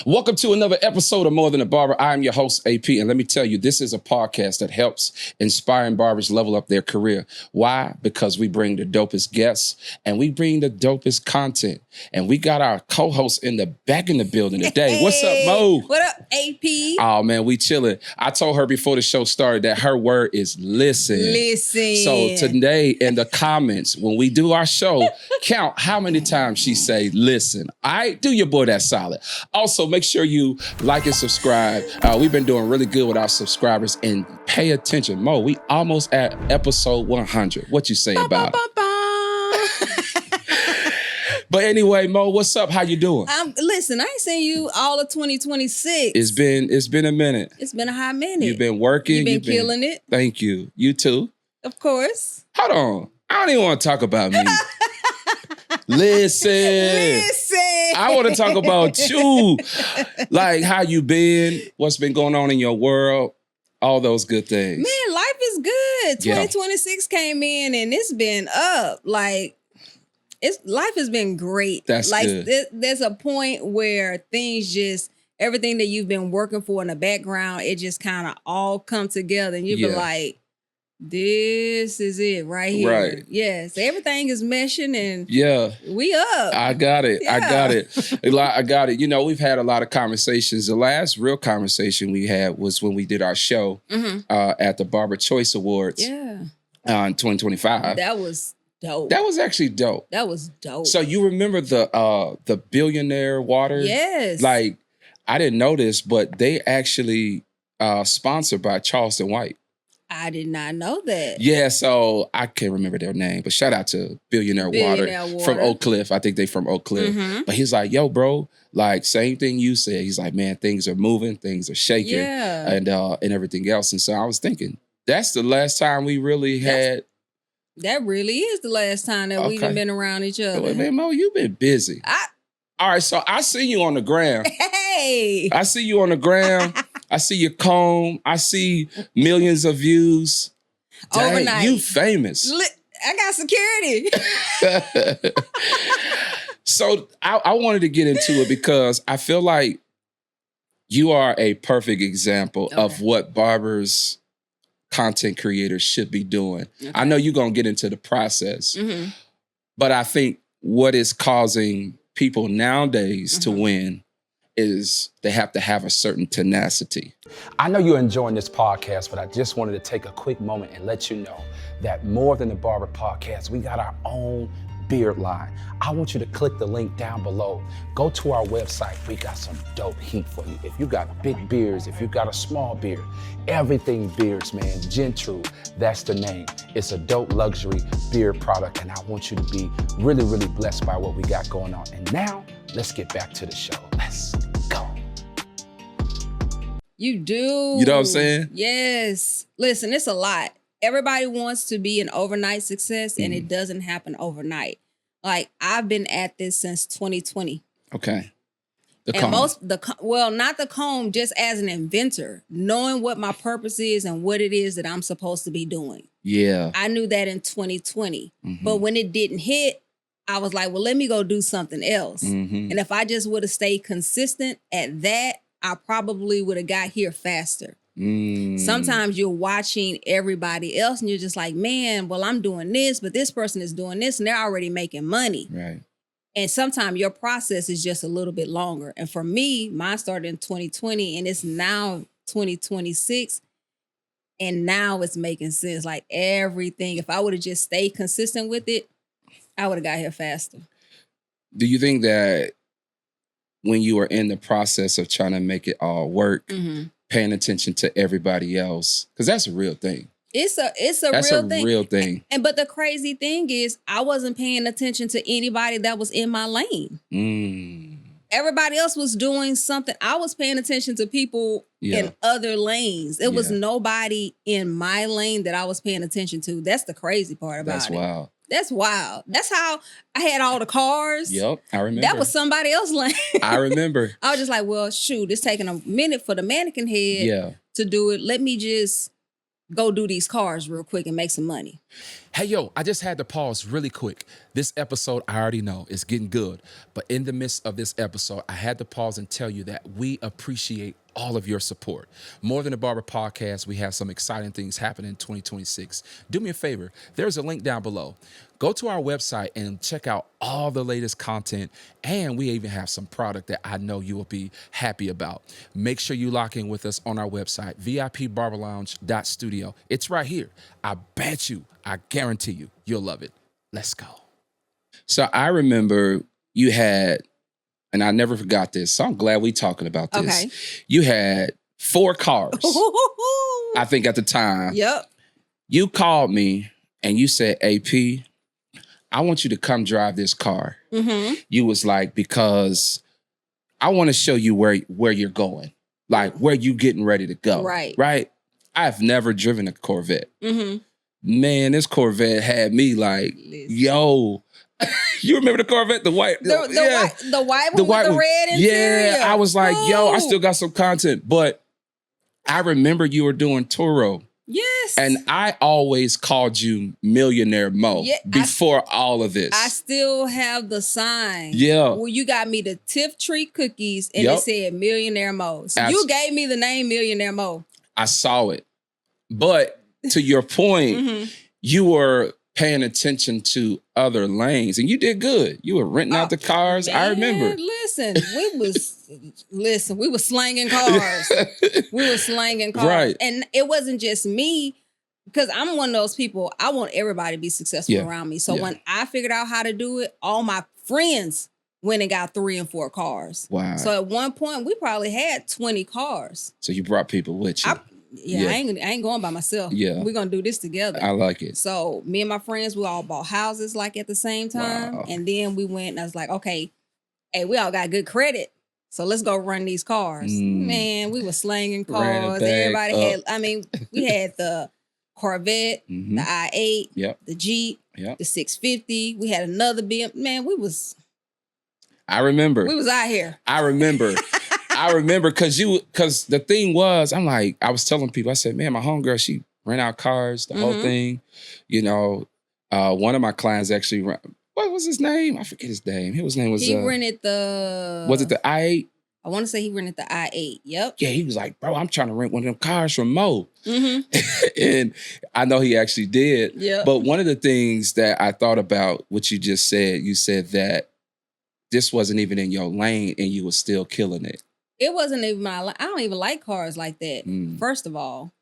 Welcome to another episode of More Than a Barber. I am your host, AP, and let me tell you, this is a podcast that helps inspiring barbers level up their career. Why? Because we bring the dopest guests and we bring the dopest content. And we got our co-host in the back in the building today. Hey, what's up, Mo? What up, AP? Oh, man, we chilling. I told her before the show started that her word is listen. Listen. So today in the comments, when we do our show, count how many times she say listen. All right, do your boy that solid. Also, make sure you like and subscribe. We've been doing really good with our subscribers, and pay attention. Mo, we almost at episode 100. What you say about it? But anyway, Mo, what's up? How you doing? Listen, I ain't seen you all of 2026. It's been a minute. It's been a hot minute. You've been working. You've been killing it. Thank you. You too. Of course. Hold on. I don't even want to talk about me. Listen. I want to talk about you. Like how you been, what's been going on in your world, all those good things. Man, life is good. 2026 came in and it's been up. Like, life has been great. That's like good. There's a point where things just, everything that you've been working for in the background, it just kind of all come together and you be like, this is it right here. Right. Yes. Everything is meshing and we up. I got it. Yeah. I got it. You know, we've had a lot of conversations. The last real conversation we had was when we did our show at the Barber Choice Awards in 2025. That was dope. That was actually dope. That was dope. So you remember the billionaire water? Yes. Like, I didn't know this, but they actually sponsored by Charleston White. I did not know that. Yeah, so I can't remember their name, but shout out to Billionaire Water from Oak Cliff. I think they from Oak Cliff. But he's like, yo, bro, like same thing you said. He's like, man, things are moving, things are shaking, and everything else. And so I was thinking, that's the last time we really had. That really is the last time that we've been around each other. Wait, man, Mo, you've been busy. All right, so I see you on the gram. Hey. I see you on the gram. I see your comb. I see millions of views. Dang, overnight. You famous. I got security. So I wanted to get into it because I feel like you are a perfect example of what barbers, content creators should be doing. Okay. I know you're going to get into the process, but I think what is causing people nowadays to win is they have to have a certain tenacity. I know you're enjoying this podcast, but I just wanted to take a quick moment and let you know that More Than a Barber podcast, we got our own beard line. I want you to click the link down below. Go to our website. We got some dope heat for you. If you got big beards, if you got a small beard, everything beards, man. Gentru, that's the name. It's a dope luxury beard product, and I want you to be really, really blessed by what we got going on. And now, let's get back to the show. Let's go. You do. You know what I'm saying? Yes. Listen, it's a lot. Everybody wants to be an overnight success, and it doesn't happen overnight. Like, I've been at this since 2020. Okay. Not the comb, just as an inventor, knowing what my purpose is and what it is that I'm supposed to be doing. Yeah. I knew that in 2020. But when it didn't hit, I was like, well, let me go do something else. And if I just would have stayed consistent at that, I probably would have got here faster. Sometimes you're watching everybody else and you're just like, man, well, I'm doing this, but this person is doing this and they're already making money. Right. And sometimes your process is just a little bit longer. And for me, mine started in 2020 and it's now 2026. And now it's making sense. Like everything, if I would have just stayed consistent with it, I would have got here faster. Do you think that when you were in the process of trying to make it all work, paying attention to everybody else, because that's a real thing. It's a real thing. But the crazy thing is, I wasn't paying attention to anybody that was in my lane. Everybody else was doing something. I was paying attention to people in other lanes. It was nobody in my lane that I was paying attention to. That's the crazy part about it. That's wild. That's wild. That's how I had all the cars. Yep, I remember. That was somebody else's lane. I remember. I was just like, well, shoot, it's taking a minute for the mannequin head to do it. Let me just go do these cars real quick and make some money. Hey, yo, I just had to pause really quick. This episode, I already know, is getting good. But in the midst of this episode, I had to pause and tell you that we appreciate all of your support. More Than a Barber podcast, we have some exciting things happening in 2026. Do me a favor. There's a link down below. Go to our website and check out all the latest content. And we even have some product that I know you will be happy about. Make sure you lock in with us on our website, VIPBarberLounge.studio. It's right here. I bet you, I guarantee you, you'll love it. Let's go. So I remember you had, and I never forgot this, so I'm glad we talking about this. Okay. You had 4 cars, I think at the time. Yep. You called me and you said, AP, I want you to come drive this car. Mm-hmm. You was like, because I want to show you where you're going, like where you getting ready to go. Right. Right. I've never driven a Corvette. Mm-hmm. Man, this Corvette had me like, yo. You remember the Corvette, the white, the white one with the red interior. Yeah, I was like, yo, I still got some content, but I remember you were doing Turo. Yes. And I always called you Millionaire Mo before all of this. I still have the sign. Yeah. Well, you got me the Tiff Tree cookies and it said Millionaire Mo. So you gave me the name Millionaire Mo. I saw it. But to your point, you were paying attention to other lanes and you did good. You were renting out the cars. Man, I remember. We were slanging cars. We were slanging cars. Right. And it wasn't just me, because I'm one of those people, I want everybody to be successful around me. So when I figured out how to do it, all my friends went and got 3 and 4 cars. Wow. So at one point, we probably had 20 cars. So you brought people with you. I ain't going by myself. Yeah. We're going to do this together. I like it. So me and my friends, we all bought houses like at the same time. Wow. And then we went and I was like, okay, hey, we all got good credit. So let's go run these cars. Man, we were slanging cars. Everybody had, we had the Corvette, the i8, the Jeep, the 650. We had another BM. Man, I remember. We was out here. I remember. I remember because the thing was, I'm like, I was telling people, I said, man, my homegirl, she rent out cars, the whole thing. You know, one of my clients actually, what was his name? I forget his name. His name was... He rented the... Was it the i8? I want to say he rented the i8. Yep. Yeah, he was like, bro, I'm trying to rent one of them cars from Mo. And I know he actually did. Yep. But one of the things that I thought about what you just said, you said that this wasn't even in your lane and you were still killing it. It wasn't even I don't even like cars like that. First of all,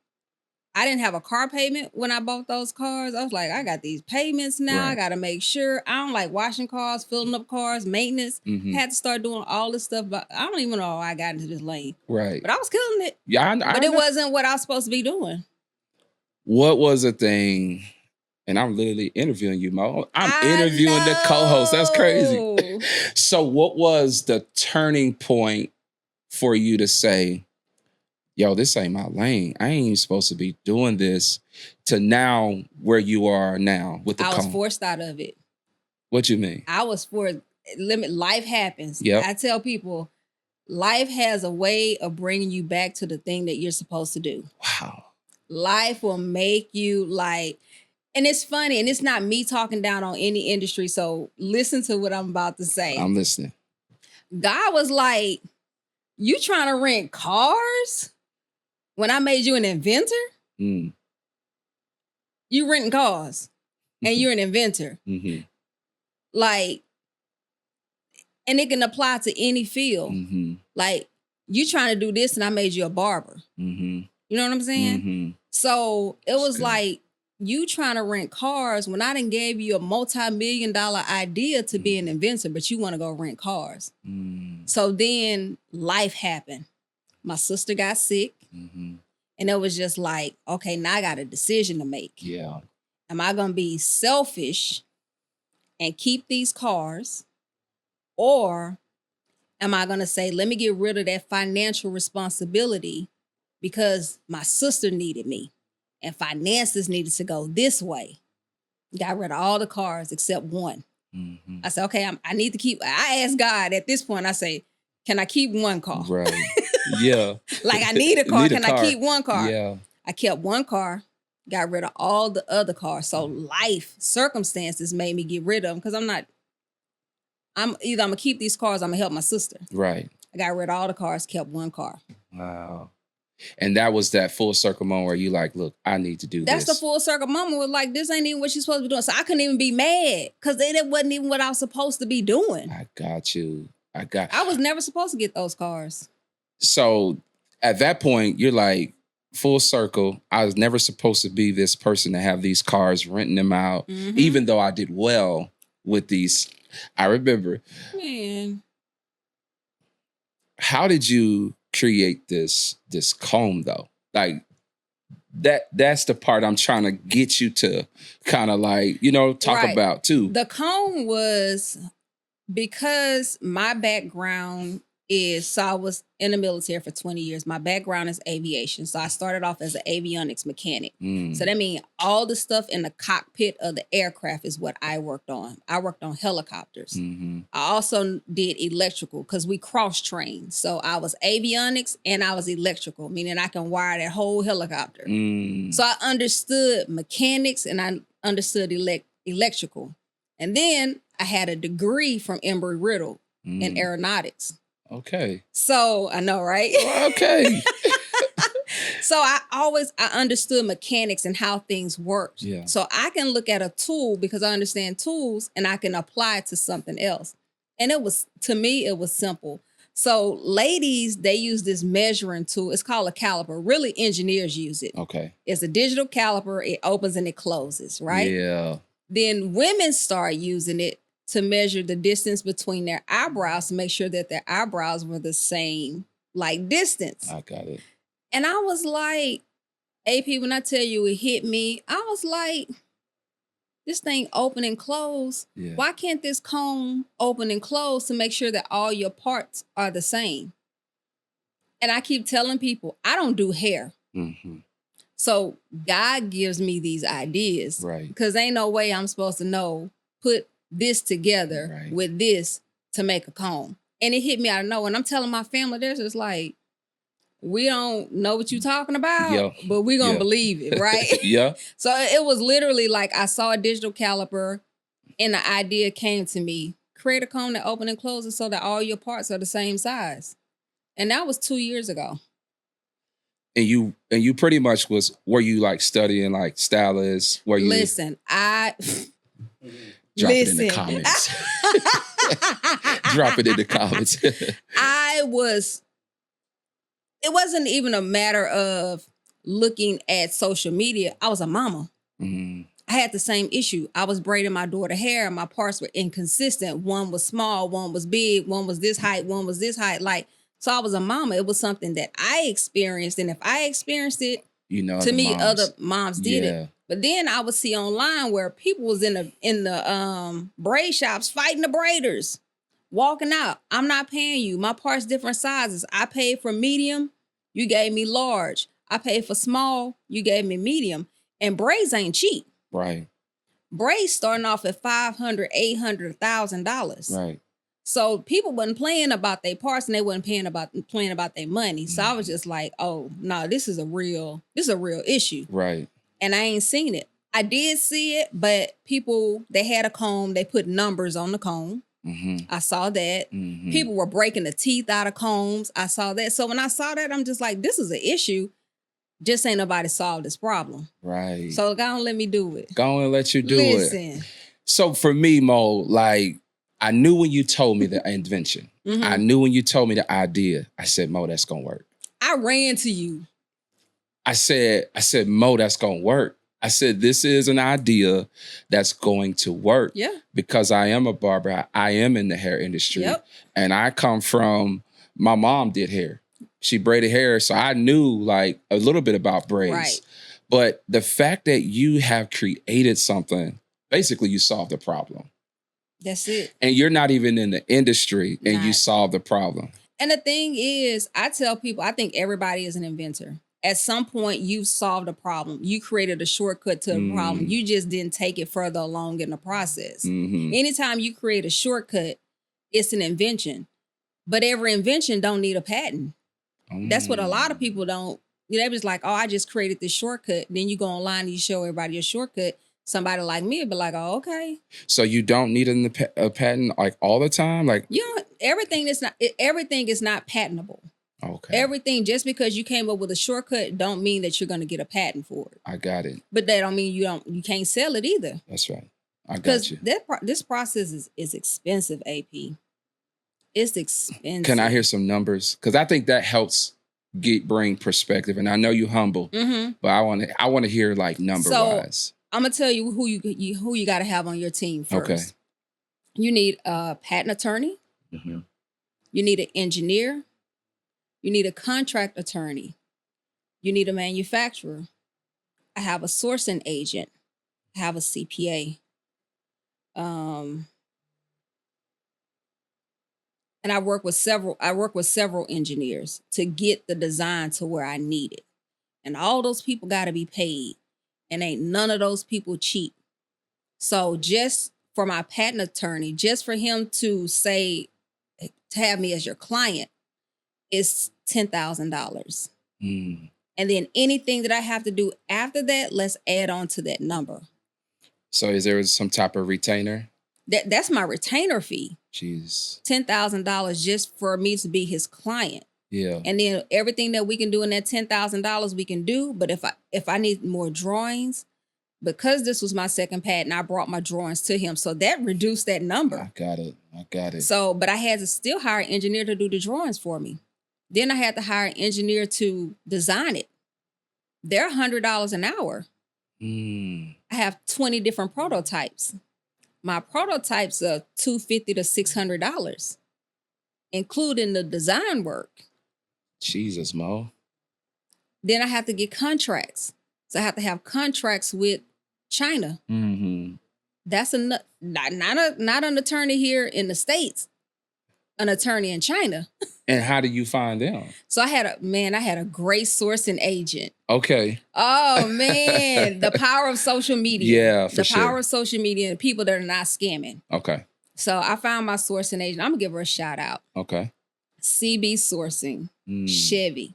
I didn't have a car payment when I bought those cars. I was like, I got these payments now. Right. I got to make sure. I don't like washing cars, filling up cars, maintenance. Had to start doing all this stuff. But I don't even know how I got into this lane. Right. But I was killing it. Yeah, but it wasn't what I was supposed to be doing. What was the thing? And I'm literally interviewing you, Mo. I'm interviewing the co-host. That's crazy. So what was the turning point for you to say, yo, this ain't my lane. I ain't even supposed to be doing this, to now where you are now with the I was forced out of it. What you mean? I was forced. Life happens. Yep. I tell people, life has a way of bringing you back to the thing that you're supposed to do. Wow. Life will make you like, and it's funny, and it's not me talking down on any industry, so listen to what I'm about to say. I'm listening. God was like, you trying to rent cars when I made you an inventor? You renting cars and you're an inventor. Like, and it can apply to any field. Like, you trying to do this and I made you a barber. You know what I'm saying? So it was like, you trying to rent cars when I done gave you a multi-million-dollar idea to be an inventor, but you want to go rent cars. So then life happened. My sister got sick. And it was just like, okay, now I got a decision to make. Yeah. Am I going to be selfish and keep these cars? Or am I going to say, let me get rid of that financial responsibility because my sister needed me and finances needed to go this way. Got rid of all the cars except one. I said, okay, I need to keep, I asked God at this point, I say, can I keep one car? Right. Yeah. Like I need a car. Can I keep one car? Yeah. I kept one car. got rid of all the other cars. So life circumstances made me get rid of them because I'm either I'm gonna keep these cars, I'm gonna help my sister. Right. I got rid of all the cars, kept one car. Wow. And that was that full circle moment where you like, look, I need to do That's this. the full circle moment was like, this ain't even what you're supposed to be doing. So I couldn't even be mad because that wasn't even what I was supposed to be doing. I got you. I was never supposed to get those cars. So at that point, you're like, full circle. I was never supposed to be this person to have these cars, renting them out, even though I did well with these. I remember. Man. How did you create this comb though? Like that's the part I'm trying to get you to kind of like, talk about too. The comb was because my background so I was in the military for 20 years. My background is aviation. So I started off as an avionics mechanic. So that means all the stuff in the cockpit of the aircraft is what I worked on. I worked on helicopters. I also did electrical because we cross-trained. So I was avionics and I was electrical, meaning I can wire that whole helicopter. So I understood mechanics and I understood electrical. And then I had a degree from Embry-Riddle in aeronautics. Okay. So I know, right? Okay. So I understood mechanics and how things work. Yeah. So I can look at a tool because I understand tools and I can apply it to something else. And to me, it was simple. So ladies, they use this measuring tool. It's called a caliper. Really, engineers use it. Okay. It's a digital caliper. It opens and it closes, right? Yeah. Then women start using it to measure the distance between their eyebrows to make sure that their eyebrows were the same, like, distance. I got it. And I was like, AP, when I tell you it hit me, I was like, this thing open and close. Yeah. Why can't this comb open and close to make sure that all your parts are the same? And I keep telling people, I don't do hair. So God gives me these ideas. Right. Because ain't no way I'm supposed to put this together with this to make a comb. And it hit me out of nowhere. And I'm telling my family, they're just like, we don't know what you're talking about, but we're going to believe it, right? Yeah. So it was literally like I saw a digital caliper and the idea came to me, create a comb that open and closes so that all your parts are the same size. And that was 2 years ago. And you pretty much were you like studying like stylists? Were you Listen, Drop it in the comments. Drop it in the comments. It wasn't even a matter of looking at social media. I was a mama. I had the same issue. I was braiding my daughter's hair and my parts were inconsistent. One was small, one was big, one was this height, one was this height. Like, so I was a mama. It was something that I experienced. And if I experienced it, to me, other moms did it. But then I would see online where people was in the braid shops fighting the braiders, walking out. I'm not paying you. My parts different sizes. I paid for medium. You gave me large. I paid for small. You gave me medium. And braids ain't cheap. Right. Braids starting off at $500, $800, $1,000. Right. So people wasn't playing about their parts and they wasn't playing about their money. So I was just like, oh no, this is a real issue. Right. And I ain't seen it. I did see it, but people, they had a comb, they put numbers on the comb. I saw that. People were breaking the teeth out of combs. I saw that. So when I saw that, I'm just like, this is an issue. Just ain't nobody solved this problem. Right. So go on, let me do it. Go on and let you do it. Listen. So for me, Mo, like, I knew when you told me the invention. I knew when you told me the idea. I said, Mo, that's gonna work. I ran to you. I said, Mo, that's gonna work. I said, this is an idea that's going to work. Yeah. Because I am a barber. I am in the hair industry. Yep. And I come from, my mom did hair. She braided hair. So I knew like a little bit about braids. Right. But the fact that you have created something, basically you solved the problem. That's it. And you're not even in the industry and you solve the problem. And the thing is, I tell people, I think everybody is an inventor. At some point, you've solved a problem. You created a shortcut to the problem. You just didn't take it further along in the process. Anytime you create a shortcut, it's an invention. But every invention don't need a patent. That's what a lot of people don't They was like, oh, I just created this shortcut. Then you go online and you show everybody your shortcut. Somebody like me would be like, oh, okay. So you don't need a patent like all the time? Like everything is not patentable. Okay. Everything, just because you came up with a shortcut don't mean that you're going to get a patent for it. I got it. But that don't mean you can't sell it either. That's right. I got you. Because this process is expensive, AP. It's expensive. Can I hear some numbers? Because I think that helps bring perspective. And I know you humble, but I want to hear like number wise. I'm gonna tell you who you got to have on your team first. Okay. You need a patent attorney. Mm-hmm. You need an engineer. You need a contract attorney. You need a manufacturer. I have a sourcing agent. I have a CPA. And I work with several engineers to get the design to where I need it. And all those people got to be paid. And ain't none of those people cheap. So just for my patent attorney, just for him to say, to have me as your client, is $10,000. And then anything that I have to do after that, let's add on to that number. So is there some type of retainer? That's my retainer fee. Jeez. $10,000 just for me to be his client. Yeah. And then everything that we can do in that $10,000 we can do. But if I need more drawings, because this was my second patent, I brought my drawings to him. So that reduced that number. I got it. So, but I had to still hire an engineer to do the drawings for me. Then I had to hire an engineer to design it. They're $100 an hour. I have 20 different prototypes. My prototypes are $250 to $600, including the design work. Jesus, Mo. Then I have to get contracts. So I have to have contracts with China. Mm-hmm. That's not an attorney here in the States, an attorney in China. And how do you find them? So I had a great sourcing agent. Okay. Oh man, the power of social media. Yeah, for sure. The power of social media and people that are not scamming. Okay. So I found my sourcing agent. I'm gonna give her a shout out. Okay. CB Sourcing, Chevy.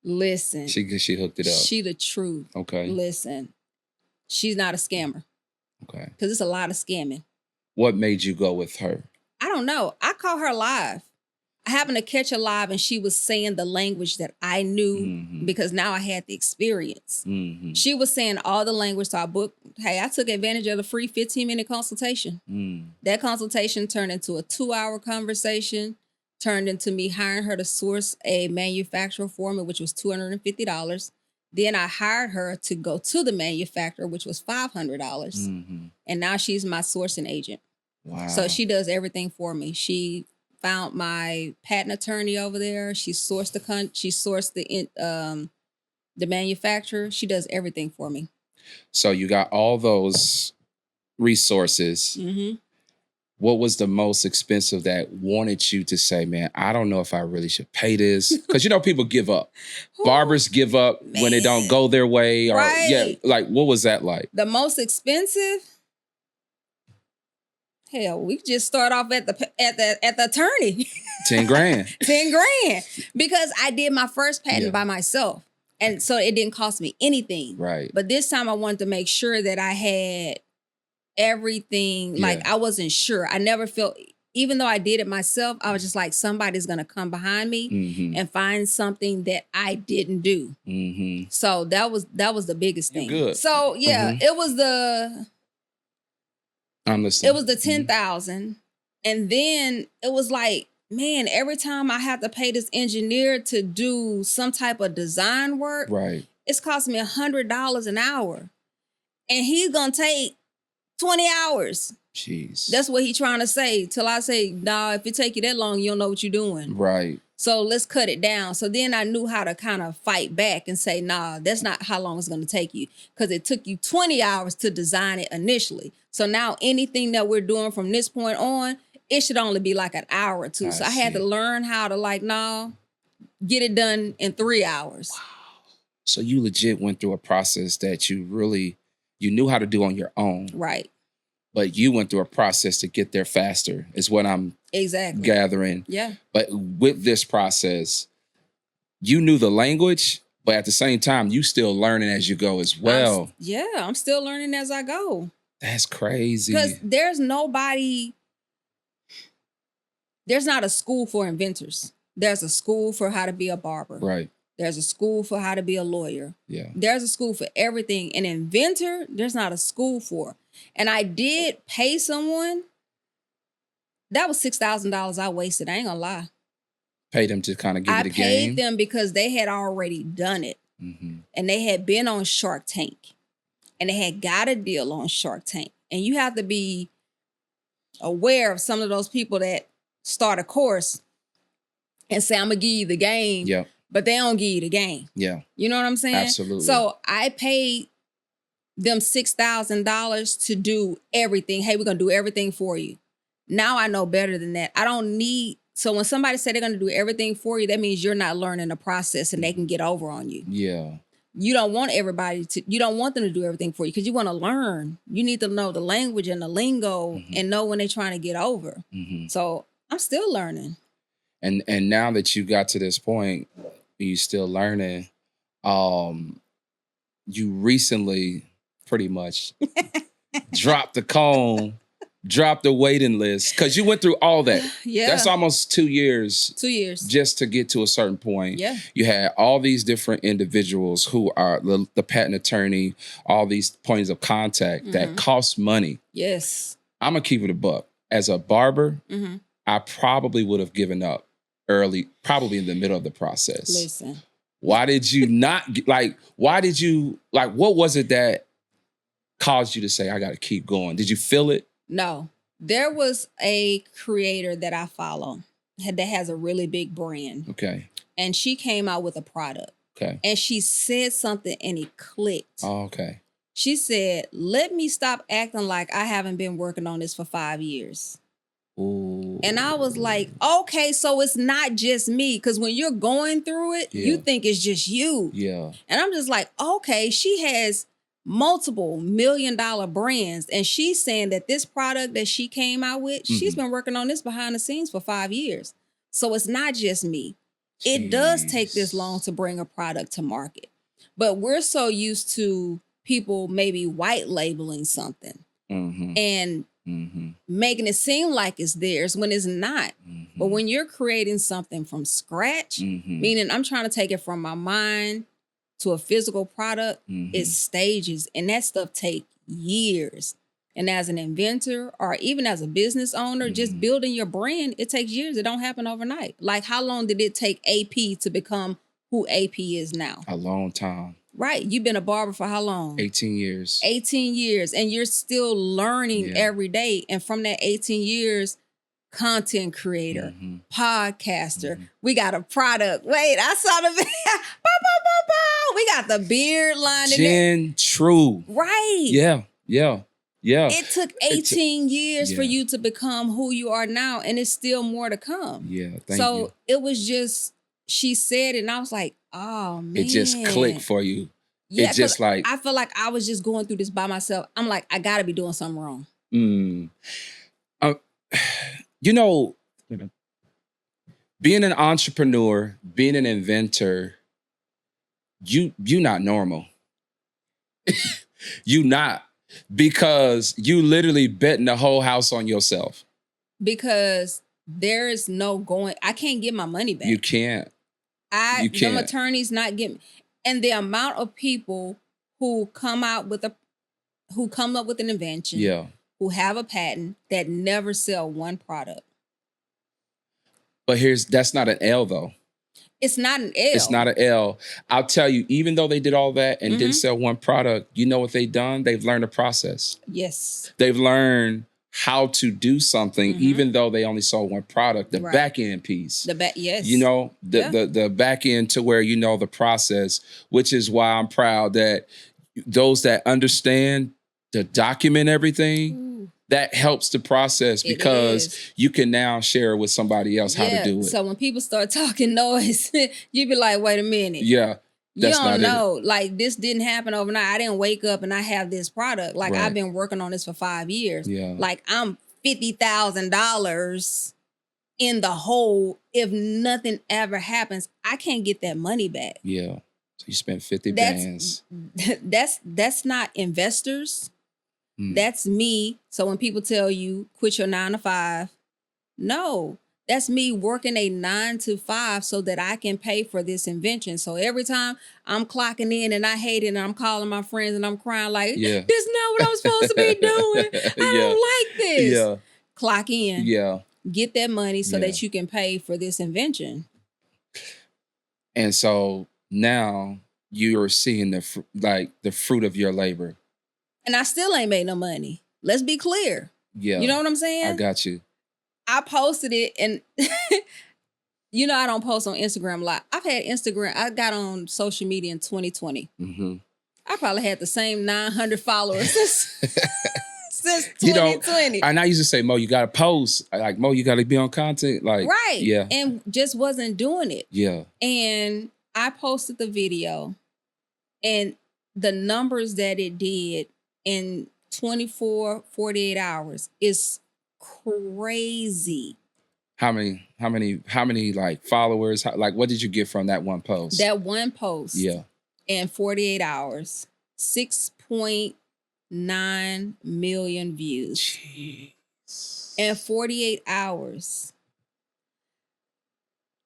Listen. She hooked it up. She the truth. Okay. Listen. She's not a scammer. Okay. Because it's a lot of scamming. What made you go with her? I don't know. I caught her live. I happened to catch her live and she was saying the language that I knew because now I had the experience. She was saying all the language. So I took advantage of the free 15-minute consultation. That consultation turned into a 2-hour conversation, turned into me hiring her to source a manufacturer for me, which was $250. Then I hired her to go to the manufacturer, which was $500. And now she's my sourcing agent. Wow. So she does everything for me. She found my patent attorney over there. She sourced the manufacturer. She does everything for me. So you got all those resources. What was the most expensive that wanted you to say, man, I don't know if I really should pay this? Because people give up. Barbers give up when it don't go their way. Or right. Like what was that like? The most expensive? Hell, we just start off at the attorney. 10 grand. 10 grand. Because I did my first patent by myself. And so it didn't cost me anything. Right. But this time I wanted to make sure that I had everything. Like I wasn't sure. I never felt, even though I did it myself, I was just like, somebody's going to come behind me and find something that I didn't do. So that was the biggest thing. Good. So it was the... It was the 10,000. And then it was like, man, every time I have to pay this engineer to do some type of design work, it's costing me $100 an hour. And he's going to take 20 hours. Jeez. That's what he's trying to say. Till I say, nah, if it take you that long, you don't know what you're doing. Right. So let's cut it down. So then I knew how to kind of fight back and say, nah, that's not how long it's going to take you. Because it took you 20 hours to design it initially. So now anything that we're doing from this point on, it should only be like an hour or two. I had to learn how to get it done in 3 hours. Wow. So you legit went through a process that you knew how to do on your own. Right. But you went through a process to get there faster, is what I'm gathering. Yeah. But with this process, you knew the language But at the same time, you still learning as you go as well. I'm still learning as I go. That's crazy. Because there's not a school for inventors. There's a school for how to be a barber. Right. There's a school for how to be a lawyer. Yeah. There's a school for everything. An inventor, there's not a school for. And I did pay someone. That was $6,000 I wasted. I ain't gonna lie. Paid them to kind of give you the game? I paid them because they had already done it. Mm-hmm. And they had been on Shark Tank. And they had got a deal on Shark Tank. And you have to be aware of some of those people that start a course and say, I'm going to give you the game. Yeah. But they don't give you the game. Yeah. You know what I'm saying? Absolutely. So I paid them $6,000 to do everything. Hey, we're going to do everything for you. Now I know better than that. I don't need. So when somebody said they're going to do everything for you, that means you're not learning the process and they can get over on you. Yeah. You don't want you don't want them to do everything for you because you want to learn. You need to know the language and the lingo and know when they're trying to get over. Mm-hmm. So I'm still learning. And now that you got to this point, you still learning. You recently pretty much dropped the cone, dropped the waiting list because you went through all that. Yeah, that's almost 2 years. 2 years just to get to a certain point. Yeah, you had all these different individuals who are the patent attorney, all these points of contact that cost money. Yes, I'm gonna keep it a buck. As a barber, I probably would have given up early, probably in the middle of the process. Listen. Why did you not, what was it that caused you to say, I got to keep going? Did you feel it? No. There was a creator that I follow that has a really big brand. Okay. And she came out with a product. Okay. And she said something and it clicked. Oh, okay. She said, let me stop acting like I haven't been working on this for 5 years. Ooh. And I was like, okay, so it's not just me. Because when you're going through it, you think it's just you. Yeah. And I'm just like, okay, she has multiple $1 million brands. And she's saying that this product that she came out with, she's been working on this behind the scenes for 5 years. So it's not just me. Jeez. It does take this long to bring a product to market. But we're so used to people maybe white labeling something. And making it seem like it's theirs when it's not. But when you're creating something from scratch, meaning I'm trying to take it from my mind to a physical product, it's stages. And that stuff takes years. And as an inventor or even as a business owner, just building your brand, it takes years. It don't happen overnight. Like how long did it take AP to become who AP is now? A long time. Right. You've been a barber for how long? 18 years. 18 years. And you're still learning every day. And from that 18 years, content creator, podcaster. We got a product. Wait, I saw the video. We got the beard line. Gen True. Right. Yeah. It took 18 years for you to become who you are now. And it's still more to come. Yeah. So it was just, she said it and I was like, oh, man. It just clicked for you. Yeah, it just like I feel like I was just going through this by myself. I'm like, I gotta be doing something wrong. You know, being an entrepreneur, being an inventor, you not normal. You not, because you literally betting the whole house on yourself. Because there is no going. I can't get my money back. You can't. Them attorneys not getting, and the amount of people who come up with an invention, who have a patent that never sell one product. But that's not an L though. It's not an L. It's not an L. I'll tell you, even though they did all that and didn't sell one product, you know what they've done? They've learned a process. Yes. They've learned how to do something, even though they only sold one product, the back end piece. Yes. You know, the back end to where you know the process, which is why I'm proud that those that understand to document everything, that helps the process because you can now share with somebody else how to do it. So when people start talking noise, you be like, wait a minute. Yeah. You don't know. Like, this didn't happen overnight. I didn't wake up and I have this product. Like, I've been working on this for 5 years. Yeah. Like, I'm $50,000 in the hole. If nothing ever happens, I can't get that money back. Yeah. So you spent 50 bands. That's not investors. Mm. That's me. So when people tell you quit your 9 to 5, no, that's me working a 9 to 5 so that I can pay for this invention. So every time I'm clocking in and I hate it and I'm calling my friends and I'm crying like, Yeah. this is not what I'm supposed to be doing. I don't like this. Yeah. Clock in. Yeah. Get that money so that you can pay for this invention. And so now you're seeing the fruit of your labor. And I still ain't made no money. Let's be clear. Yeah. You know what I'm saying? I got you. I posted it and you know I don't post on Instagram a lot. I've had Instagram. I got on social media in 2020. Mm-hmm. I probably had the same 900 followers since 2020. And I used to say, Mo, you got to post. Like, Mo, you got to be on content. Like, right. Yeah. And just wasn't doing it. Yeah. And I posted the video and the numbers that it did in 24, 48 hours is crazy. How many like followers? Like, what did you get from that one post? That one post. Yeah. In 48 hours, 6.9 million views. Jeez. In 48 hours,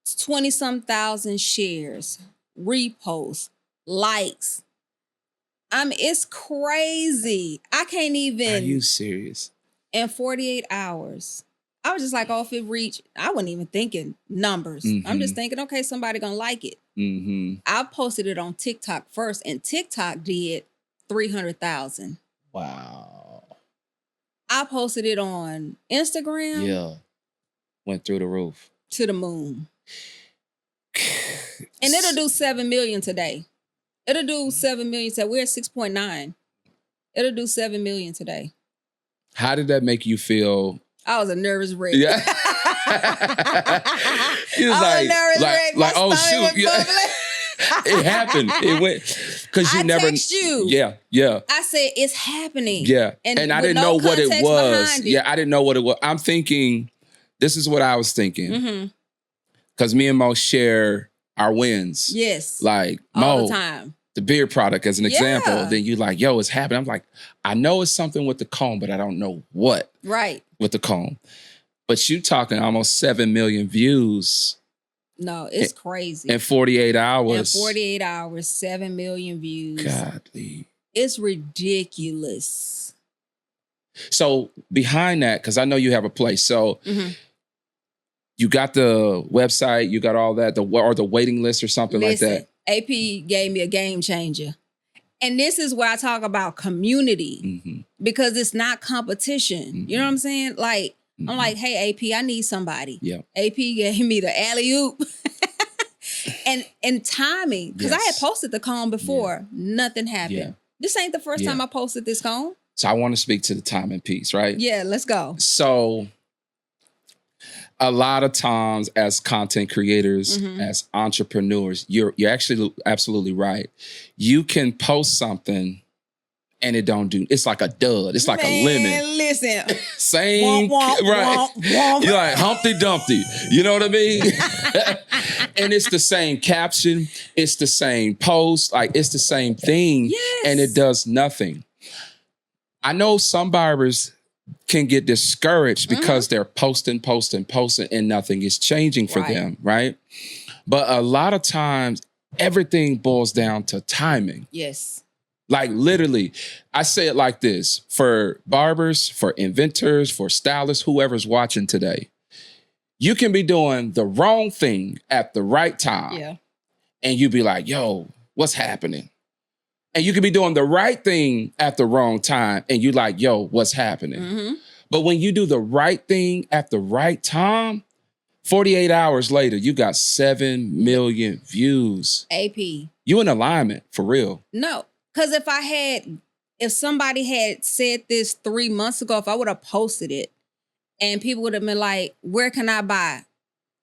20-some thousand shares, reposts, likes. It's crazy. I can't even. Are you serious? In 48 hours. I was just like, oh, if it reached, I wasn't even thinking numbers. Mm-hmm. I'm just thinking, okay, somebody gonna like it. Mm-hmm. I posted it on TikTok first, and TikTok did 300,000. Wow. I posted it on Instagram. Yeah. Went through the roof. To the moon. And it'll do 7 million today. It'll do 7 million today. We're at 6.9. It'll do 7 million today. How did that make you feel? I was a nervous wreck. Yeah. He was I was a nervous wreck. like, oh shoot. Yeah. It happened. It went because you I never. Text you. Yeah. Yeah. I said it's happening. Yeah. And I didn't know what it was. Yeah, I didn't know what it was. I'm thinking, this is what I was thinking. Because me and Mo share our wins. Yes. Like all Mo, the time. The beard product as an example. Then you like, yo, it's happening. I'm like, I know it's something with the comb, but I don't know what. Right. With the comb. But you talking almost 7 million views. No, it's crazy. In 48 hours. In 48 hours, 7 million views. Godly. It's ridiculous. So behind that, because I know you have a place. So you got the website, you got all that, or the waiting list or something like that. AP gave me a game changer. And this is where I talk about community because it's not competition. You know what I'm saying? Like, I'm like, hey, AP, I need somebody. Yeah. AP gave me the alley-oop. and timing, because I had posted the comb before. Nothing happened. Yeah. This ain't the first time I posted this comb. So I want to speak to the timing piece, right? Yeah, let's go. So a lot of times as content creators, as entrepreneurs, you're actually absolutely right. You can post something and it don't do. It's like a dud. It's like a lemon. Listen. Same. Womp, womp, right. Womp, womp. You're like Humpty Dumpty. You know what I mean? And it's the same caption. It's the same post. Like it's the same thing. Yes. And it does nothing. I know some barbers can get discouraged because they're posting, and nothing is changing for them, right? But a lot of times, everything boils down to timing. Yes. Like literally, I say it like this, for barbers, for inventors, for stylists, whoever's watching today, you can be doing the wrong thing at the right time. Yeah. And you be like, yo, what's happening? And you could be doing the right thing at the wrong time. And you like, yo, what's happening? But when you do the right thing at the right time, 48 hours later, you got 7 million views. AP. You in alignment, for real. No, because if somebody had said this 3 months ago, if I would have posted it and people would have been like, where can I buy?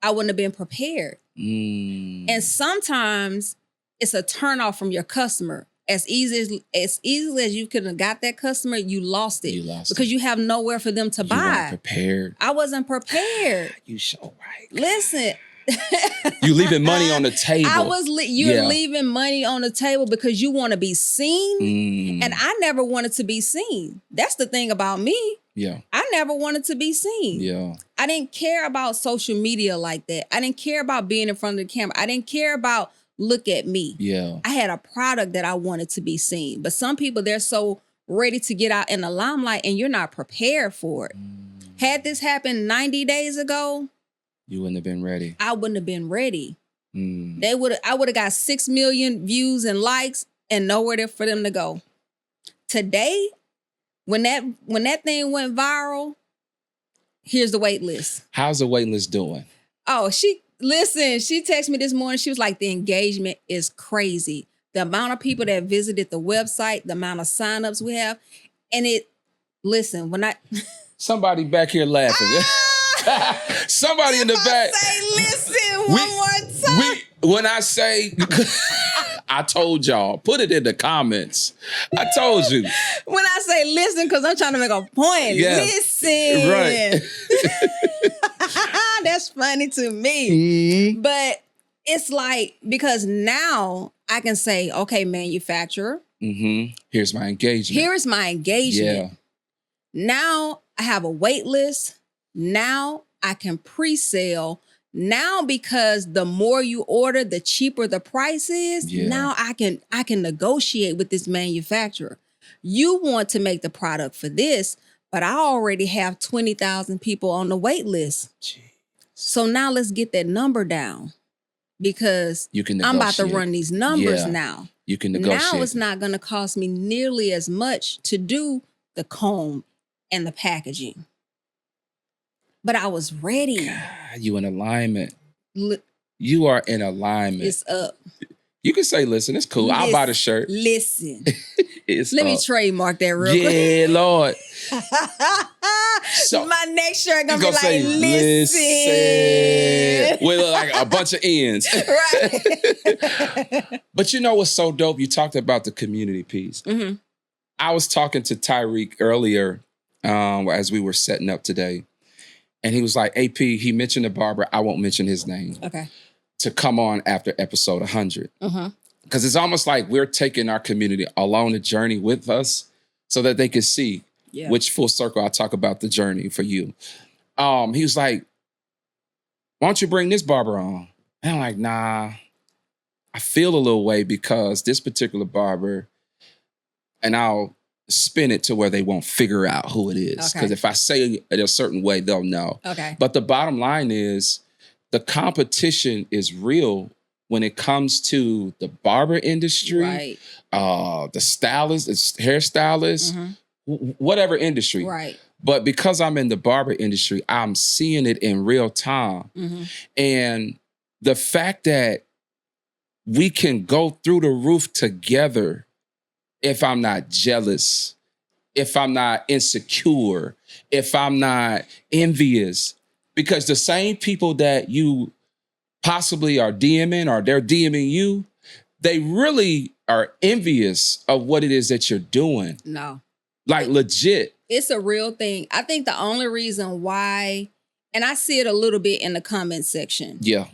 I wouldn't have been prepared. And sometimes it's a turnoff from your customer. As easily as you could have got that customer, you lost it. Because you have nowhere for them to buy. You weren't prepared. I wasn't prepared. You so right. Listen, You leaving money on the table. You're leaving money on the table because you want to be seen. And I never wanted to be seen. That's the thing about me. Yeah. I never wanted to be seen. Yeah. I didn't care about social media like that. I didn't care about being in front of the camera. I didn't care about look at me. Yeah. I had a product that I wanted to be seen. But some people, they're so ready to get out in the limelight and you're not prepared for it. Had this happened 90 days ago, you wouldn't have been ready. I wouldn't have been ready. I would have got 6 million views and likes and nowhere there for them to go. Today, when that thing went viral, here's the wait list. How's the wait list doing? Oh, she texted me this morning. She was like, the engagement is crazy. The amount of people that visited the website, the amount of signups we have. And somebody back here laughing. Somebody in the back. Say listen one more time. When I say, I told y'all, put it in the comments. I told you. When I say listen, because I'm trying to make a point. Yeah. Listen. Right. That's funny to me. But it's like, because now I can say, okay, manufacturer. Here's my engagement. Here is my engagement. Yeah. Now I have a wait list. Now I can pre-sale. Now, because the more you order, the cheaper the price is. Yeah. Now I can negotiate with this manufacturer. You want to make the product for this, but I already have 20,000 people on the wait list. Jeez. So now let's get that number down because I'm about to run these numbers now. You can negotiate. Now it's not going to cost me nearly as much to do the comb and the packaging. But I was ready. God, you in alignment. You are in alignment. It's up. You can say, listen, it's cool. I'll buy the shirt. Listen. Let me trademark that real quick. Yeah, Lord. So, my next shirt gonna be like, listen. With like a bunch of ends. Right. But you know what's so dope? You talked about the community piece. I was talking to Tyreek earlier as we were setting up today. And he was like, AP, he mentioned the barber. I won't mention his name. Okay. To come on after episode 100. Because it's almost like we're taking our community along the journey with us so that they can see which full circle I talk about the journey for you. He was like, why don't you bring this barber on? And I'm like, nah, I feel a little way because this particular barber, and I'll spin it to where they won't figure out who it is. Because if I say it a certain way, they'll know. Okay. But the bottom line is the competition is real when it comes to the barber industry, the stylist, hairstylist, whatever industry. Right. But because I'm in the barber industry, I'm seeing it in real time. And the fact that we can go through the roof together, if I'm not jealous, if I'm not insecure, if I'm not envious, because the same people that you possibly are DMing or they're DMing you, they really are envious of what it is that you're doing. No. Like legit. It's a real thing. I think the only reason why, and I see it a little bit in the comment section. Yeah.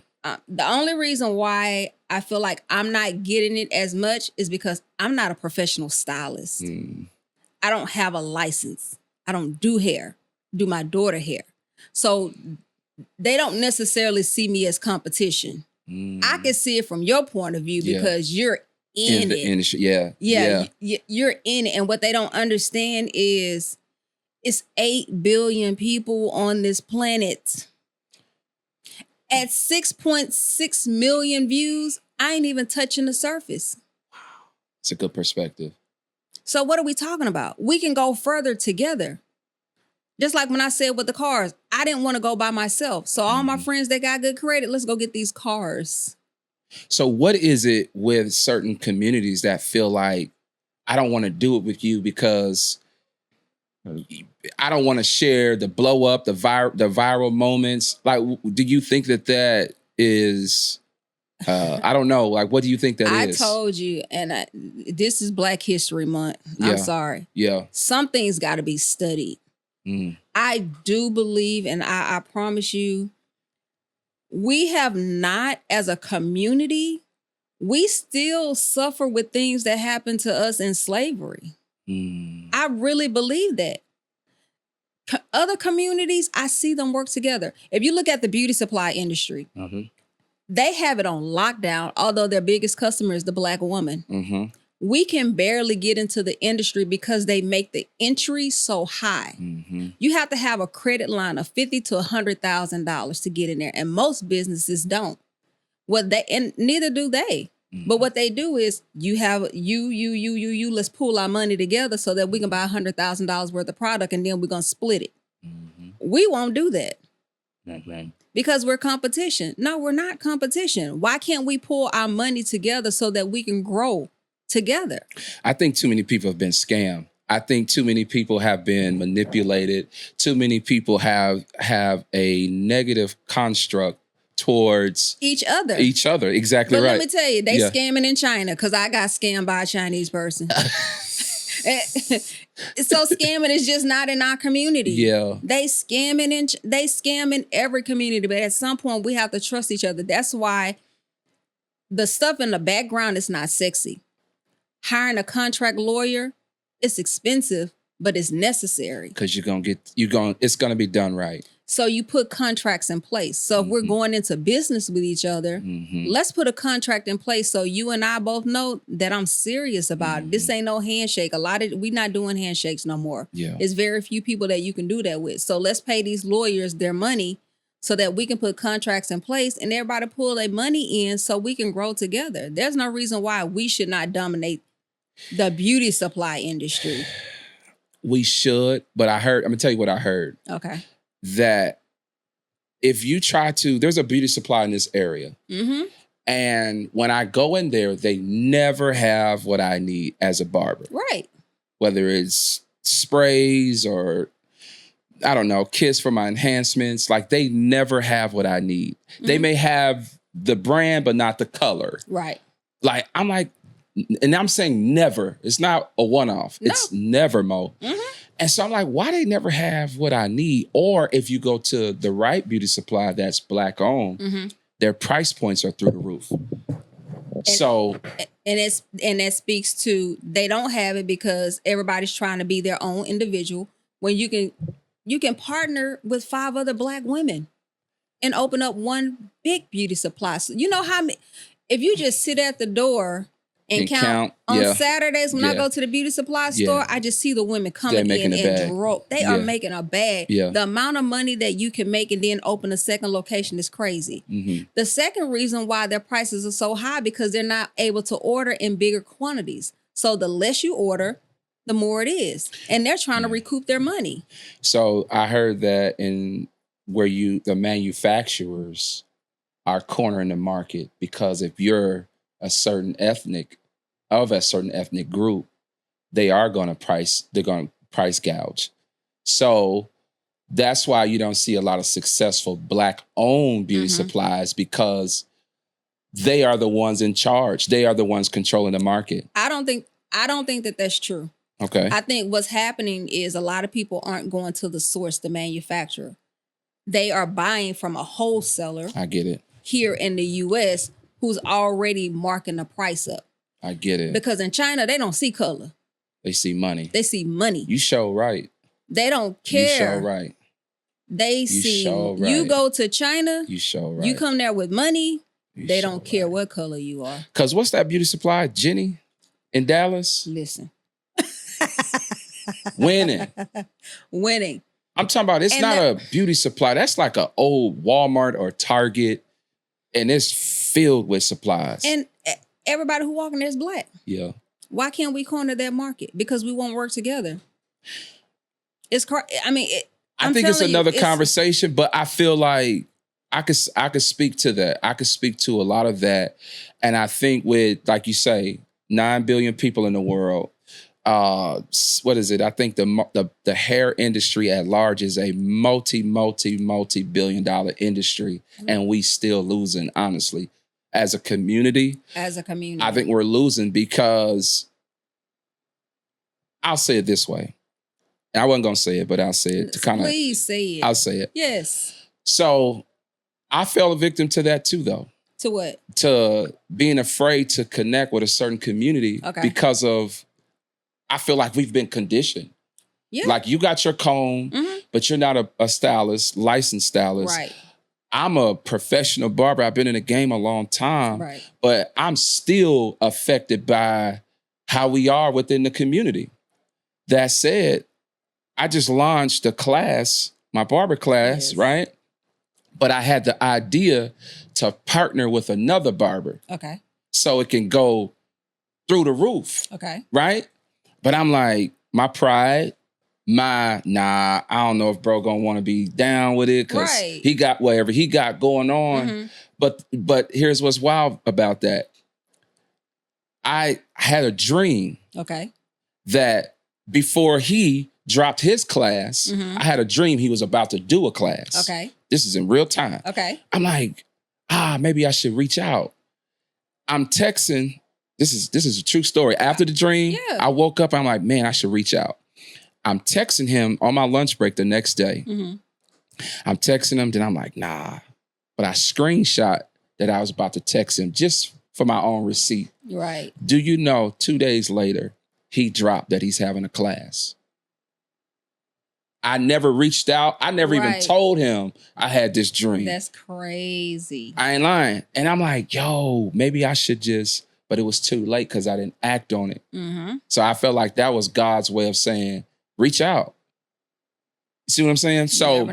The only reason why I feel like I'm not getting it as much is because I'm not a professional stylist. I don't have a license. I don't do hair, do my daughter hair. So they don't necessarily see me as competition. I can see it from your point of view because you're in the industry. You're in it. And what they don't understand is it's 8 billion people on this planet. At 6.6 million views, I ain't even touching the surface. Wow. It's a good perspective. So what are we talking about? We can go further together. Just like when I said with the cars, I didn't want to go by myself. So all my friends that got good credit, let's go get these cars. So what is it with certain communities that feel like, I don't want to do it with you because I don't want to share the blow up, the viral moments. Like, do you think that is, I don't know. Like, what do you think that is? I told you, and this is Black History Month. I'm sorry. Yeah. Something's got to be studied. I do believe, and I promise you, we have not, as a community, we still suffer with things that happened to us in slavery. I really believe that. Other communities, I see them work together. If you look at the beauty supply industry, they have it on lockdown, although their biggest customer is the Black woman. We can barely get into the industry because they make the entry so high. You have to have a credit line of $50,000 to $100,000 to get in there, and most businesses don't. And neither do they. But what they do is you have you. Let's pool our money together so that we can buy $100,000 worth of product, and then we're gonna split it. We won't do that. Right. Because we're competition. No, we're not competition. Why can't we pull our money together so that we can grow together? I think too many people have been scammed. I think too many people have been manipulated. Too many people have a negative construct towards each other. Exactly but right. Let me tell you, they scamming in China because I got scammed by a Chinese person. So scamming is just not in our community. Yeah. They scam in every community, but at some point we have to trust each other. That's why the stuff in the background is not sexy. Hiring a contract lawyer, it's expensive, but it's necessary. Because it's gonna be done right. So you put contracts in place. So if we're going into business with each other, let's put a contract in place so you and I both know that I'm serious about it. This ain't no handshake. We're not doing handshakes no more. Yeah. It's very few people that you can do that with. So let's pay these lawyers their money so that we can put contracts in place and everybody pull their money in so we can grow together. There's no reason why we should not dominate the beauty supply industry. We should, but I'm gonna tell you what I heard. Okay. That if you try to, there's a beauty supply in this area. And when I go in there, they never have what I need as a barber. Right. Whether it's sprays or, I don't know, kits for my enhancements, like they never have what I need. They may have the brand, but not the color. Right. Like, I'm like, and I'm saying never. It's not a one-off. No. It's never, Mo. And so I'm like, why they never have what I need? Or if you go to the right beauty supply that's Black owned, their price points are through the roof. And that speaks to they don't have it because everybody's trying to be their own individual. When you can partner with 5 other Black women and open up one big beauty supply. So you know how many, if you just sit at the door and count on Saturdays when I go to the beauty supply store, I just see the women coming in and they are making a bag. The amount of money that you can make and then open a second location is crazy. The second reason why their prices are so high because they're not able to order in bigger quantities. So the less you order, the more it is. And they're trying to recoup their money. So I heard that the manufacturers are cornering the market because if you're a certain ethnic group, they're going to price gouge. So that's why you don't see a lot of successful Black owned beauty supplies because they are the ones in charge. They are the ones controlling the market. I don't think that that's true. Okay. I think what's happening is a lot of people aren't going to the source, the manufacturer. They are buying from a wholesaler. I get it. Here in the US who's already marking the price up. I get it. Because in China, they don't see color. They see money. They see money. You show right. They don't care. You show right. They see, you go to China, you show right. You come there with money, they don't care what color you are. Because what's that beauty supply? Jenny in Dallas? Listen. Winning. I'm talking about, it's not a beauty supply. That's like an old Walmart or Target. And it's filled with supplies. And everybody who walk in there is Black. Yeah. Why can't we corner that market? Because we won't work together. It's I think it's another conversation, but I feel like I could speak to that. I could speak to a lot of that. And I think with, like you say, 9 billion people in the world, what is it? I think the hair industry at large is a multi-billion dollar industry, and we still losing, honestly. As a community, I think we're losing because I'll say it this way. I wasn't gonna say it, but I'll say it to kind of. Please say it. I'll say it. Yes. So I fell a victim to that too, though. To what? To being afraid to connect with a certain community because of, I feel like we've been conditioned. Yeah. Like you got your comb, but you're not a stylist, licensed stylist. Right. I'm a professional barber. I've been in the game a long time, but I'm still affected by how we are within the community. That said, I just launched a class, my barber class, right? But I had the idea to partner with another barber. Okay. So it can go through the roof. Okay. Right? But I'm like, my pride, I don't know if bro gonna want to be down with it because he got whatever he got going on. But here's what's wild about that. I had a dream. Okay. That before he dropped his class, I had a dream he was about to do a class. Okay. This is in real time. Okay. I'm like, maybe I should reach out. I'm texting. This is a true story. After the dream, I woke up, I'm like, man, I should reach out. I'm texting him on my lunch break the next day. I'm texting him, then I'm like, nah. But I screenshot that I was about to text him just for my own receipt. Right. Do you know 2 days later, he dropped that he's having a class. I never reached out. I never even told him I had this dream. That's crazy. I ain't lying. And I'm like, yo, maybe I should just, but it was too late because I didn't act on it. So I felt like that was God's way of saying, reach out. You see what I'm saying? So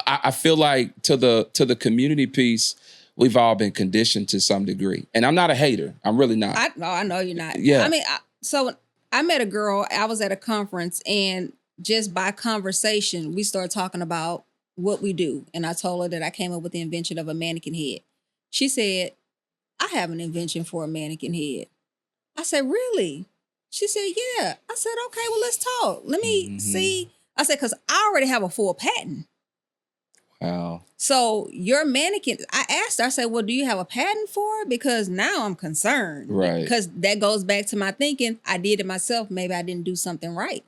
I feel like to the community piece, we've all been conditioned to some degree. And I'm not a hater. I'm really not. I know you're not. Yeah. I mean, so I met a girl. I was at a conference and just by conversation, we started talking about what we do. And I told her that I came up with the invention of a mannequin head. She said, I have an invention for a mannequin head. I said, really? She said, yeah. I said, okay, well, let's talk. Let me see. I said, because I already have a full patent. Wow. So your mannequin, I asked her, I said, well, do you have a patent for it? Because now I'm concerned. Right. Because that goes back to my thinking, I did it myself. Maybe I didn't do something right.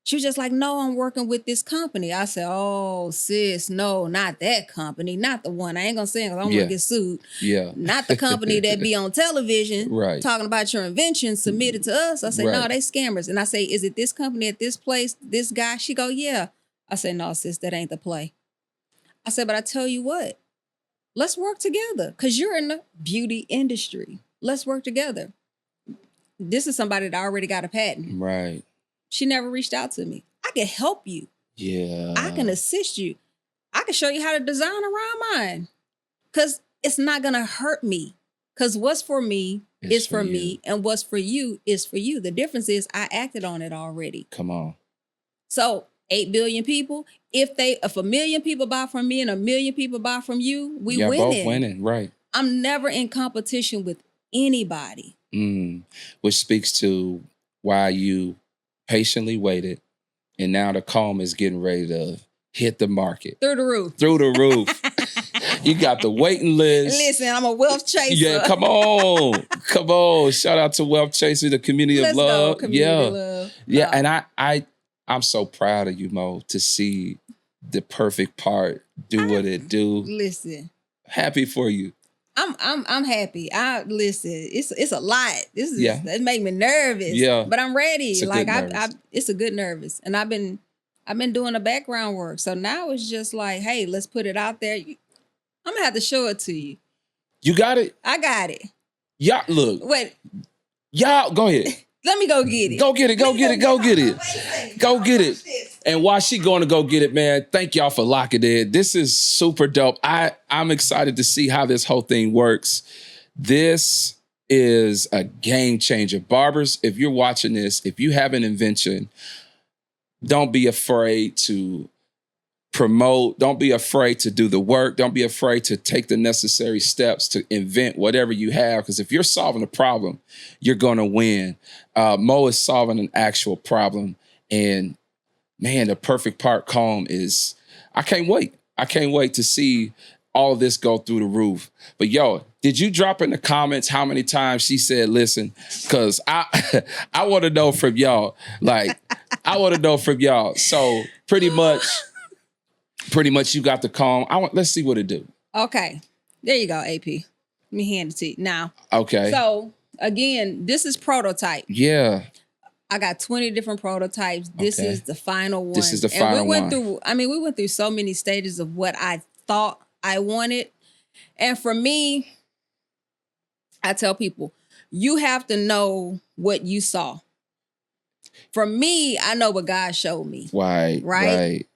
She was just like, no, I'm working with this company. I said, oh, sis, no, not that company. Not the one. I ain't going to say it because I don't want to get sued. Yeah. Not the company that be on television talking about your invention submitted to us. I said, no, they scammers. And I say, is it this company at this place, this guy? She go, yeah. I said, no, sis, that ain't the play. I said, but I tell you what, let's work together because you're in the beauty industry. Let's work together. This is somebody that already got a patent. Right. She never reached out to me. I can help you. Yeah. I can assist you. I can show you how to design around mine. Because it's not going to hurt me. Because what's for me is for me. And what's for you is for you. The difference is I acted on it already. Come on. So 8 billion people, if 1 million people buy from me and 1 million people buy from you, we winning. Both winning, right. I'm never in competition with anybody. Which speaks to why you patiently waited, and now the comb is getting ready to hit the market. Through the roof. Through the roof. You got the waiting list. Listen, I'm a wealth chaser. Yeah, come on. Come on. Shout out to Wealth Chaser, the community of love. Community love. Yeah, and I'm so proud of you, Mo, to see the perfect part do what it do. Listen. Happy for you. I'm happy. Listen, it's a lot. That make me nervous. Yeah. But I'm ready. It's a good nervous. And I've been doing the background work. So now it's just like, hey, let's put it out there. I'm gonna have to show it to you. You got it? I got it. Y'all look. Wait. Y'all go ahead. Let me go get it. Go get it. Go get it. Go get it. Go get it. And while she going to go get it, man, thank y'all for locking in. This is super dope. I'm excited to see how this whole thing works. This is a game changer. Barbers, if you're watching this, if you have an invention, don't be afraid to promote. Don't be afraid to do the work. Don't be afraid to take the necessary steps to invent whatever you have. Because if you're solving a problem, you're going to win. Mo is solving an actual problem. And man, the perfect part comb is, I can't wait. I can't wait to see all of this go through the roof. But yo, did you drop in the comments how many times she said, listen, because I want to know from y'all. Like, I want to know from y'all. So pretty much you got the comb. Let's see what it do. Okay. There you go, AP. Let me hand it to you now. Okay. So again, this is prototype. Yeah. I got 20 different prototypes. This is the final one. This is the final we went one. we went through so many stages of what I thought I wanted. And for me, I tell people, you have to know what you saw. For me, I know what God showed me. Right.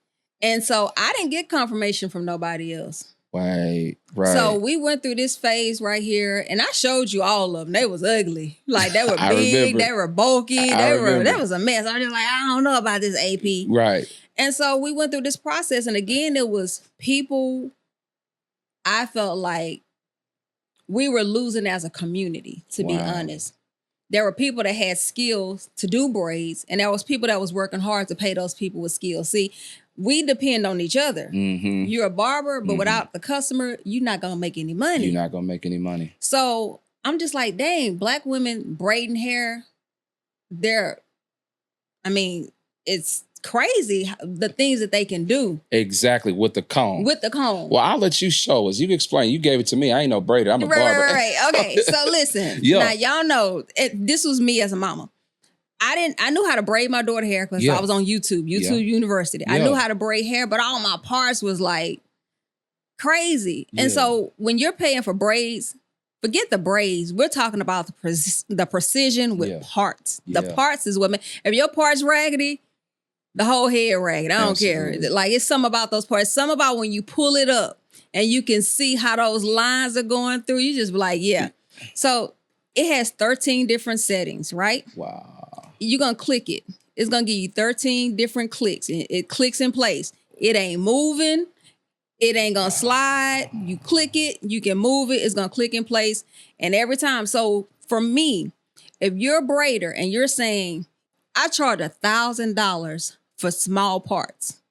And so I didn't get confirmation from nobody else. Right. So we went through this phase right here, and I showed you all of them. They was ugly. Like, they were big, they were bulky, that was a mess. I was just like, I don't know about this AP. Right. And so we went through this process, and again, it was people, I felt like we were losing as a community, to be honest. There were people that had skills to do braids, and there was people that was working hard to pay those people with skills. See, we depend on each other. Mm-hmm. You're a barber, but without the customer, you're not going to make any money. You're not going to make any money. So I'm just like, dang, Black women braiding hair, it's crazy the things that they can do. Exactly, with the comb. Well, I'll let you show us. You can explain. You gave it to me. I ain't no braider. I'm a barber. Right. Okay, so listen. Now, y'all know, this was me as a mama. I knew how to braid my daughter hair because I was on YouTube University. I knew how to braid hair, but all my parts was like crazy. And so when you're paying for braids, forget the braids. We're talking about the precision with parts. The parts is what, if your part's raggedy, the whole head ragged. I don't care. Like, it's something about those parts. Something about when you pull it up and you can see how those lines are going through. You just be like, yeah. So it has 13 different settings, right? Wow. You're going to click it. It's going to give you 13 different clicks. It clicks in place. It ain't moving. It ain't going to slide. You click it. You can move it. It's going to click in place. And every time. So for me, if you're a braider and you're saying, I charge $1,000 for small parts.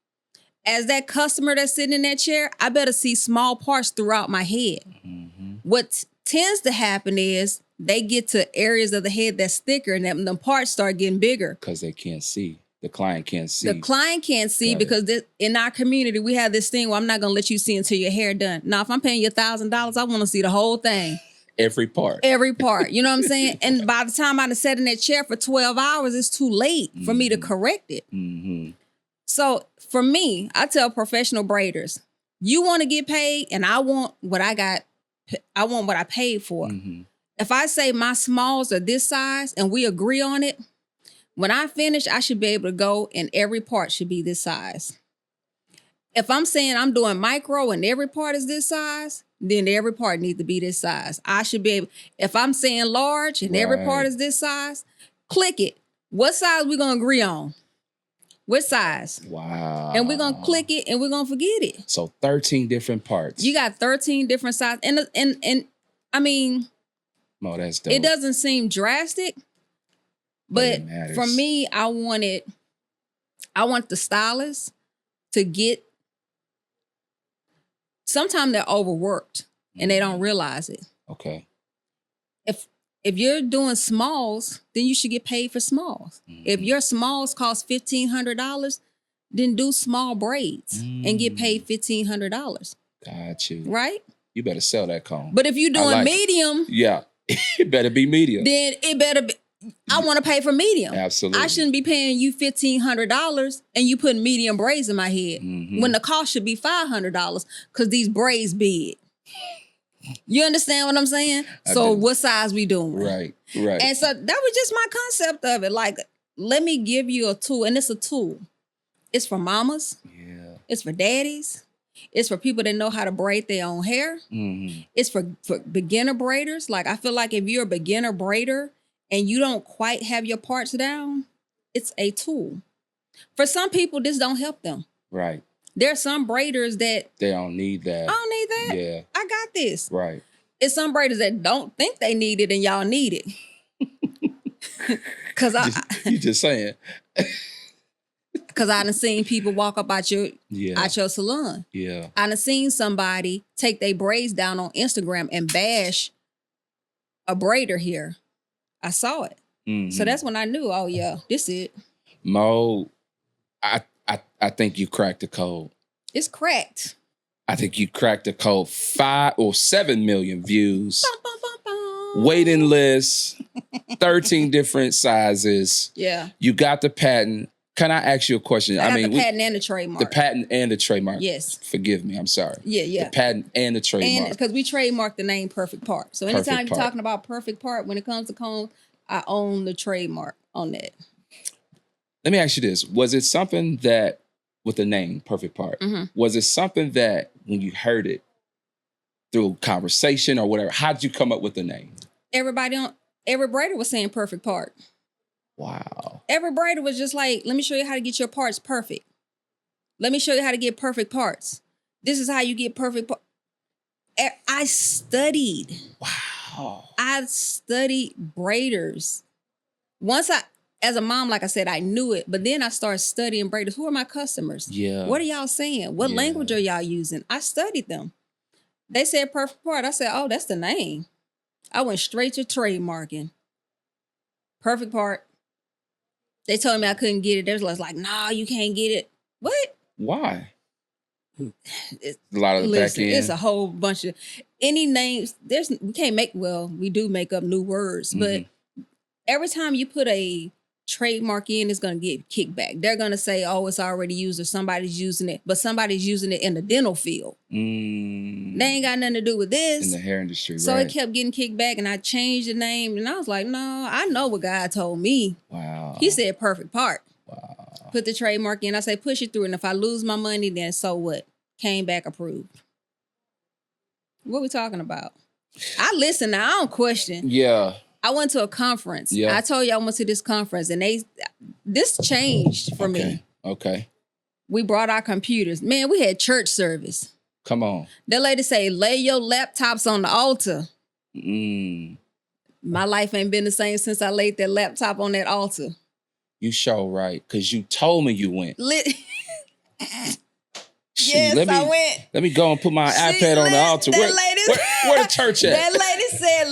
As that customer that's sitting in that chair, I better see small parts throughout my head. Mm-hmm. What tends to happen is they get to areas of the head that's thicker and the parts start getting bigger. Because they can't see. The client can't see. The client can't see because in our community, we have this thing where I'm not going to let you see until your hair done. Now, if I'm paying you $1,000, I want to see the whole thing. Every part. You know what I'm saying? And by the time I sat in that chair for 12 hours, it's too late for me to correct it. Mm-hmm. So for me, I tell professional braiders, you want to get paid and I want what I paid for. Mm-hmm. If I say my smalls are this size and we agree on it, when I finish, I should be able to go and every part should be this size. If I'm saying I'm doing micro and every part is this size, then every part needs to be this size. I should be able, if I'm saying large and every part is this size, click it. What size we going to agree on? What size? Wow. And we're going to click it and we're going to forget it. So 13 different parts. You got 13 different sizes. And I mean, oh, that's dope. It doesn't seem drastic, but for me, I want the stylist to get, sometimes they're overworked and they don't realize it. Okay. If you're doing smalls, then you should get paid for smalls. Mm-hmm. If your smalls cost $1,500, then do small braids and get paid $1,500. Got you. Right? You better sell that comb. But if you're doing medium, it better be medium. Then it better be. I want to pay for medium. Absolutely. I shouldn't be paying you $1,500 and you putting medium braids in my head when the cost should be $500 because these braids big. You understand what I'm saying? So what size we doing? Right. And so that was just my concept of it. Like, let me give you a tool, and it's a tool. It's for mamas. Yeah. It's for daddies. It's for people that know how to braid their own hair. Mm-hmm. It's for beginner braiders. Like, I feel like if you're a beginner braider and you don't quite have your parts down, it's a tool. For some people, this don't help them. Right. There are some braiders that they don't need that. I don't need that. Yeah. I got this. Right. It's some braiders that don't think they need it and y'all need it. Cause you just saying. Cause I done seen people walk up out your salon. Yeah. I done seen somebody take their braids down on Instagram and bash a braider here. I saw it. Mm-hmm. So that's when I knew, oh yeah, this it. Mo, I think you cracked the code. It's cracked. I think you cracked the code. 5 or 7 million views. Bum, bum, bum, bum. Waiting list, 13 different sizes. Yeah. You got the patent. Can I ask you a question? I got the patent and the trademark. The patent and the trademark. Yes. Forgive me. I'm sorry. Yeah. The patent and the trademark. And because we trademarked the name Perfect Part. So anytime you're talking about Perfect Part, when it comes to combs, I own the trademark on that. Let me ask you this. Was it something that, with the name Perfect Part, was it something that when you heard it through conversation or whatever, how did you come up with the name? Every braider was saying Perfect Part. Wow. Every braider was just like, let me show you how to get your parts perfect. Let me show you how to get perfect parts. This is how you get perfect parts. I studied. Wow. I studied braiders. As a mom, like I said, I knew it, but then I started studying braiders. Who are my customers? Yeah. What are y'all saying? What language are y'all using? I studied them. They said Perfect Part. I said, oh, that's the name. I went straight to trademarking. Perfect Part. They told me I couldn't get it. They was like, nah, you can't get it. What? Why? A lot of the back end. It's a whole bunch of any names. We can't we do make up new words, but every time you put a trademark in, it's going to get kickback. They're going to say, oh, it's already used or somebody's using it, but somebody's using it in the dental field. They ain't got nothing to do with this. In the hair industry, so it kept getting kicked back, and I changed the name, and I was like, no, I know what God told me. Wow. He said Perfect Part. Wow. Put the trademark in. I say, push it through, and if I lose my money, then so what? Came back approved. What we talking about? I listen now. I don't question. Yeah. I went to a conference. Yeah. I told you I went to this conference, and this changed for me. Okay. We brought our computers. Man, we had church service. Come on. That lady say, lay your laptops on the altar. My life ain't been the same since I laid that laptop on that altar. You sure right, because you told me you went. Yes, I went. Let me go and put my iPad on the altar. Where the church at? That lady said,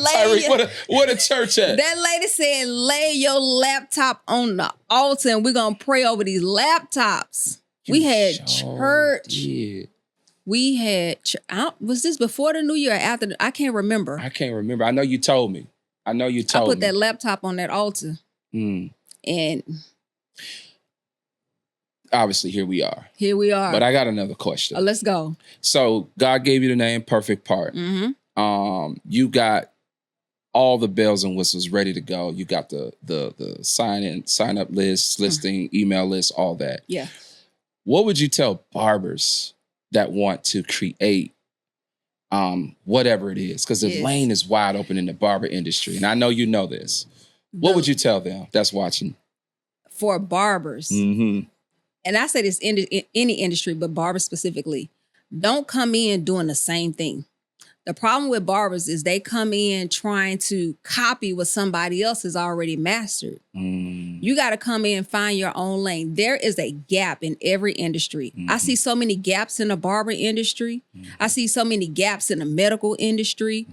where the church at? That lady said, lay your laptop on the altar and we're going to pray over these laptops. We had church. Yeah. We had, was this before the new year or after? I can't remember. I know you told me. I put that laptop on that altar. And obviously, here we are. But I got another question. Let's go. So God gave you the name Perfect Part. You got all the bells and whistles ready to go. You got the sign up list, listing, email list, all that. Yeah. What would you tell barbers that want to create whatever it is? Because the lane is wide open in the barber industry. And I know you know this. What would you tell them that's watching? For barbers. And I say this in any industry, but barbers specifically, don't come in doing the same thing. The problem with barbers is they come in trying to copy what somebody else has already mastered. You got to come in and find your own lane. There is a gap in every industry. I see so many gaps in the barber industry. I see so many gaps in the medical industry.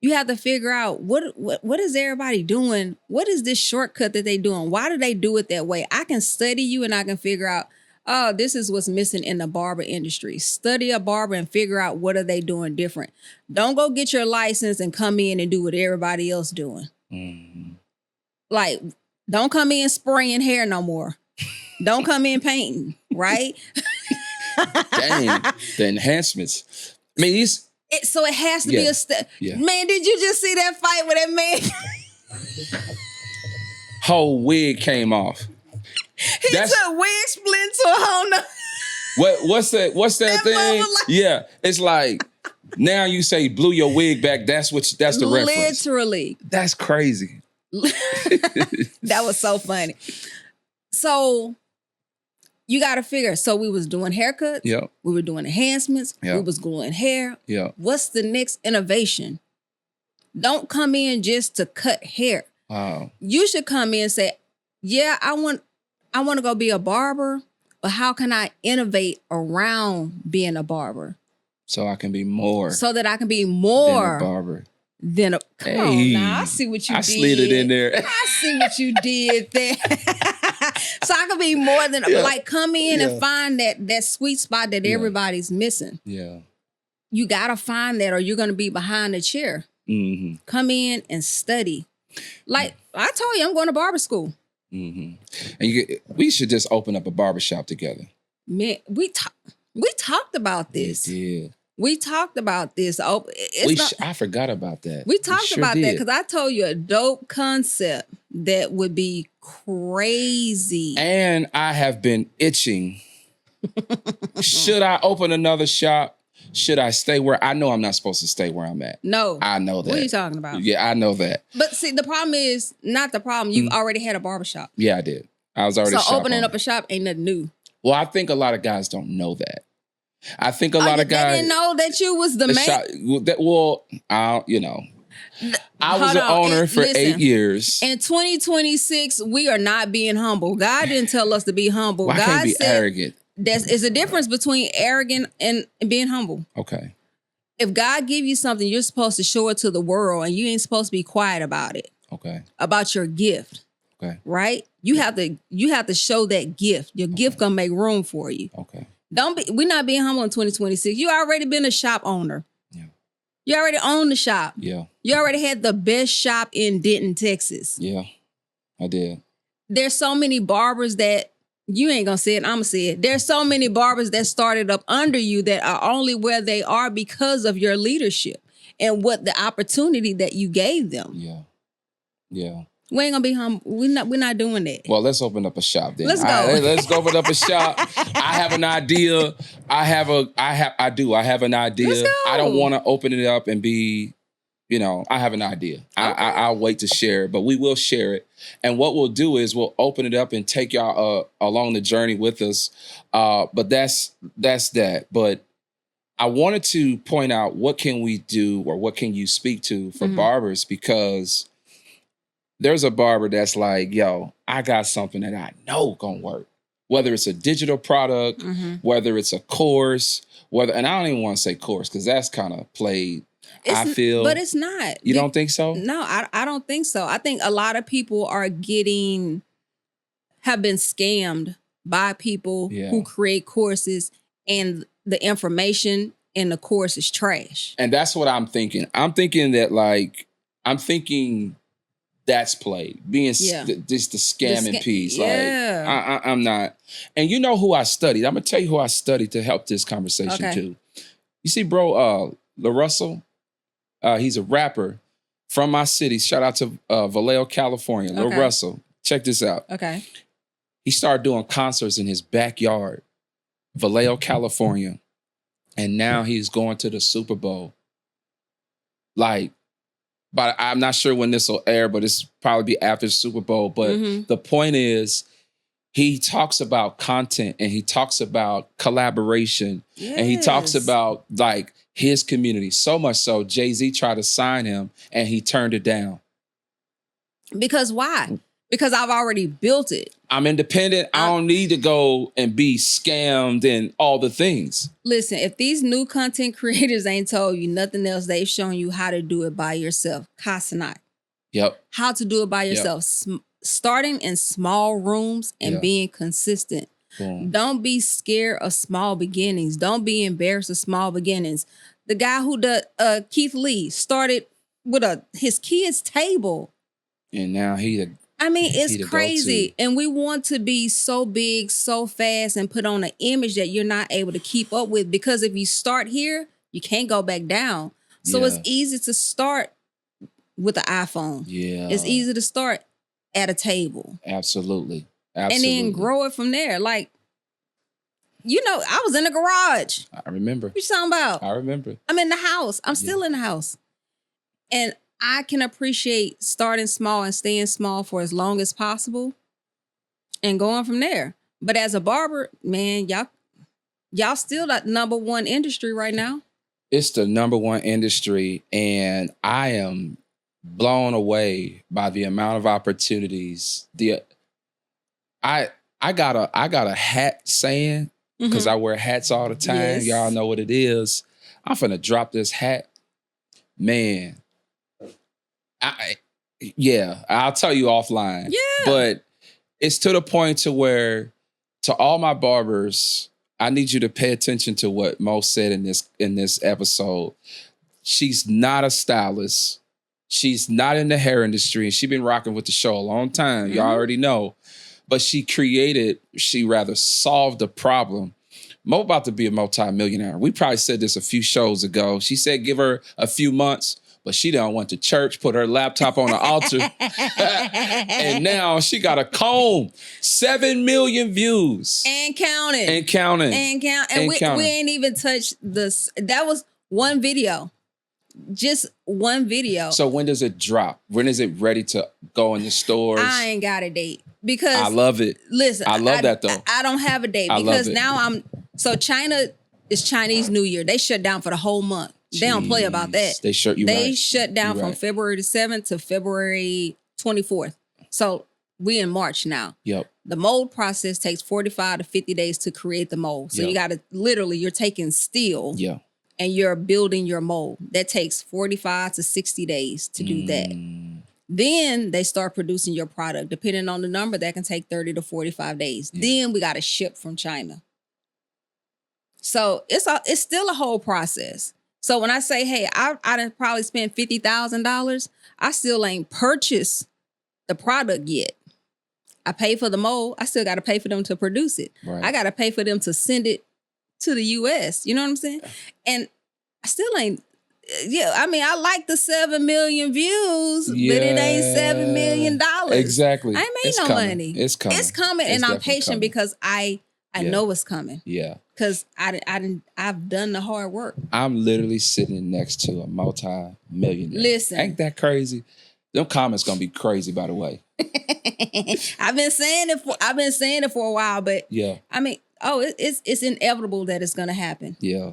You have to figure out what is everybody doing? What is this shortcut that they doing? Why do they do it that way? I can study you and I can figure out, oh, this is what's missing in the barber industry. Study a barber and figure out what are they doing different. Don't go get your license and come in and do what everybody else doing. Like, don't come in spraying hair no more. Don't come in painting, right? Dang, the enhancements. I mean, so it has to be a step. Man, did you just see that fight with that man? Whole wig came off. He took wig split to a whole nother. What's that thing? Yeah, it's like now you say blew your wig back. That's the reference. Literally. That's crazy. That was so funny. So you got to figure. So we was doing haircuts. Yep. We were doing enhancements. Yep. We was gluing hair. Yep. What's the next innovation? Don't come in just to cut hair. Wow. You should come in and say, yeah, I want to go be a barber, but how can I innovate around being a barber? So I can be more. So that I can be more than a barber. Come on now. I see what you did. I slid it in there. I see what you did there. So I can be more than like come in and find that sweet spot that everybody's missing. Yeah. you gotta find that, or you're gonna be behind the chair. Mm-hmm. Come in and study. Like I told you, I'm going to barber school. Mm-hmm. And we should just open up a barbershop together. Man, we talked about this. Yeah. We talked about this. I forgot about that. We talked about that because I told you a dope concept that would be crazy. And I have been itching. Should I open another shop? Should I stay where I know I'm not supposed to stay where I'm at? No. I know that. What are you talking about? Yeah, I know that. But see, the problem is not the problem. You've already had a barbershop. Yeah, I did. I was already so opening up a shop ain't nothing new. Well, I think a lot of guys don't know that. I think a lot of guys didn't know that you was the man. I was an owner for 8 years. In 2026, we are not being humble. God didn't tell us to be humble. Well, God I can't be said arrogant. There's a difference between arrogant and being humble. Okay. If God give you something, you're supposed to show it to the world, and you ain't supposed to be quiet about it. Okay. About your gift. Okay. Right? You have to show that gift. Your gift gonna make room for you. Okay. We're not being humble in 2026. You already been a shop owner. Yeah. You already own the shop. Yeah. You already had the best shop in Denton, Texas. Yeah, I did. There's so many barbers that you ain't gonna say it, I'm gonna say it. There's so many barbers that started up under you that are only where they are because of your leadership and what the opportunity that you gave them. Yeah. Yeah. We ain't gonna be humble. We're not doing that. Well, let's open up a shop then. Let's go. Let's go open up a shop. I have an idea. I have an idea. Let's go. I don't want to open it up and be, I have an idea. Okay. I'll wait to share it, but we will share it. And what we'll do is we'll open it up and take y'all along the journey with us. But that's that. But I wanted to point out, what can we do, or what can you speak to for barbers? Because there's a barber that's like, yo, I got something that I know gonna work. Whether it's a digital product, whether it's a course, and I don't even want to say course because that's kind of played. I feel, but it's not. You don't think so? No, I don't think so. I think a lot of people have been scammed by people who create courses, and the information in the course is trash. And that's what I'm thinking. I'm thinking that's played, being just the scamming piece. Yeah. Like, I'm not. And you know who I studied? I'm gonna tell you who I studied to help this conversation too. You see, bro, LaRussell, he's a rapper from my city. Shout out to Vallejo, California. LaRussell, check this out. Okay. He started doing concerts in his backyard, Vallejo, California, and now he's going to the Super Bowl. But I'm not sure when this will air, but it's probably be after the Super Bowl. But the point is, he talks about content, and he talks about collaboration, and he talks about his community. So much so, Jay-Z tried to sign him, and he turned it down. Because why? Because I've already built it. I'm independent. I don't need to go and be scammed and all the things. Listen, if these new content creators ain't told you nothing else, they've shown you how to do it by yourself. Casanat. Yep. How to do it by yourself. Yep. Starting in small rooms and being consistent. Boom. Don't be scared of small beginnings. Don't be embarrassed of small beginnings. The guy who Keith Lee started with his kid's table. And now it's crazy. And we want to be so big, so fast, and put on an image that you're not able to keep up with. Because if you start here, you can't go back down. So it's easy to start with an iPhone. Yeah. It's easy to start at a table. Absolutely. And then grow it from there. I was in the garage. I remember. What you talking about? I remember. I'm in the house. I'm still in the house. And I can appreciate starting small and staying small for as long as possible and going from there. But as a barber, man, y'all still that number one industry right now. It's the number one industry, and I am blown away by the amount of opportunities. I got a hat saying, because I wear hats all the time. Yes. Y'all know what it is. I'm finna drop this hat. Man. I'll tell you offline. Yeah. But it's to the point to where, to all my barbers, I need you to pay attention to what Mo said in this episode. She's not a stylist. She's not in the hair industry. She's been rocking with the show a long time. Y'all already know. But she solved a problem. Mo about to be a multi-millionaire. We probably said this a few shows ago. She said give her a few months, but she done went to church, put her laptop on the altar, and now she got a comb. 7 million views. And counting. And counting. And we ain't even touched this. That was one video. Just one video. So when does it drop? When is it ready to go in the stores? I ain't got a date because I love it. Listen, I love that though. I don't have a date because now China is Chinese New Year. They shut down for the whole month. Jeez. They don't play about that. They shut down from February the 7th to February 24th. So we in March now. Yep. The mold process takes 45 to 50 days to create the mold. So you got to you're taking steel. Yeah. And you're building your mold. That takes 45 to 60 days to do that. Then they start producing your product. Depending on the number, that can take 30 to 45 days. Then we got to ship from China. So it's still a whole process. So when I say, hey, I done probably spent $50,000, I still ain't purchased the product yet. I pay for the mold. I still got to pay for them to produce it. Right. I got to pay for them to send it to the US. You know what I'm saying? And I still ain't, I mean, I like the 7 million views, but it ain't $7 million. Exactly. I ain't made no money. It's coming. It's coming. And I'm patient because I know it's coming. Yeah. Because I've done the hard work. I'm literally sitting next to a multi-millionaire. Listen. Ain't that crazy? Them comments gonna be crazy, by the way. I've been saying it for a while, but I mean, it's inevitable that it's gonna happen. Yeah.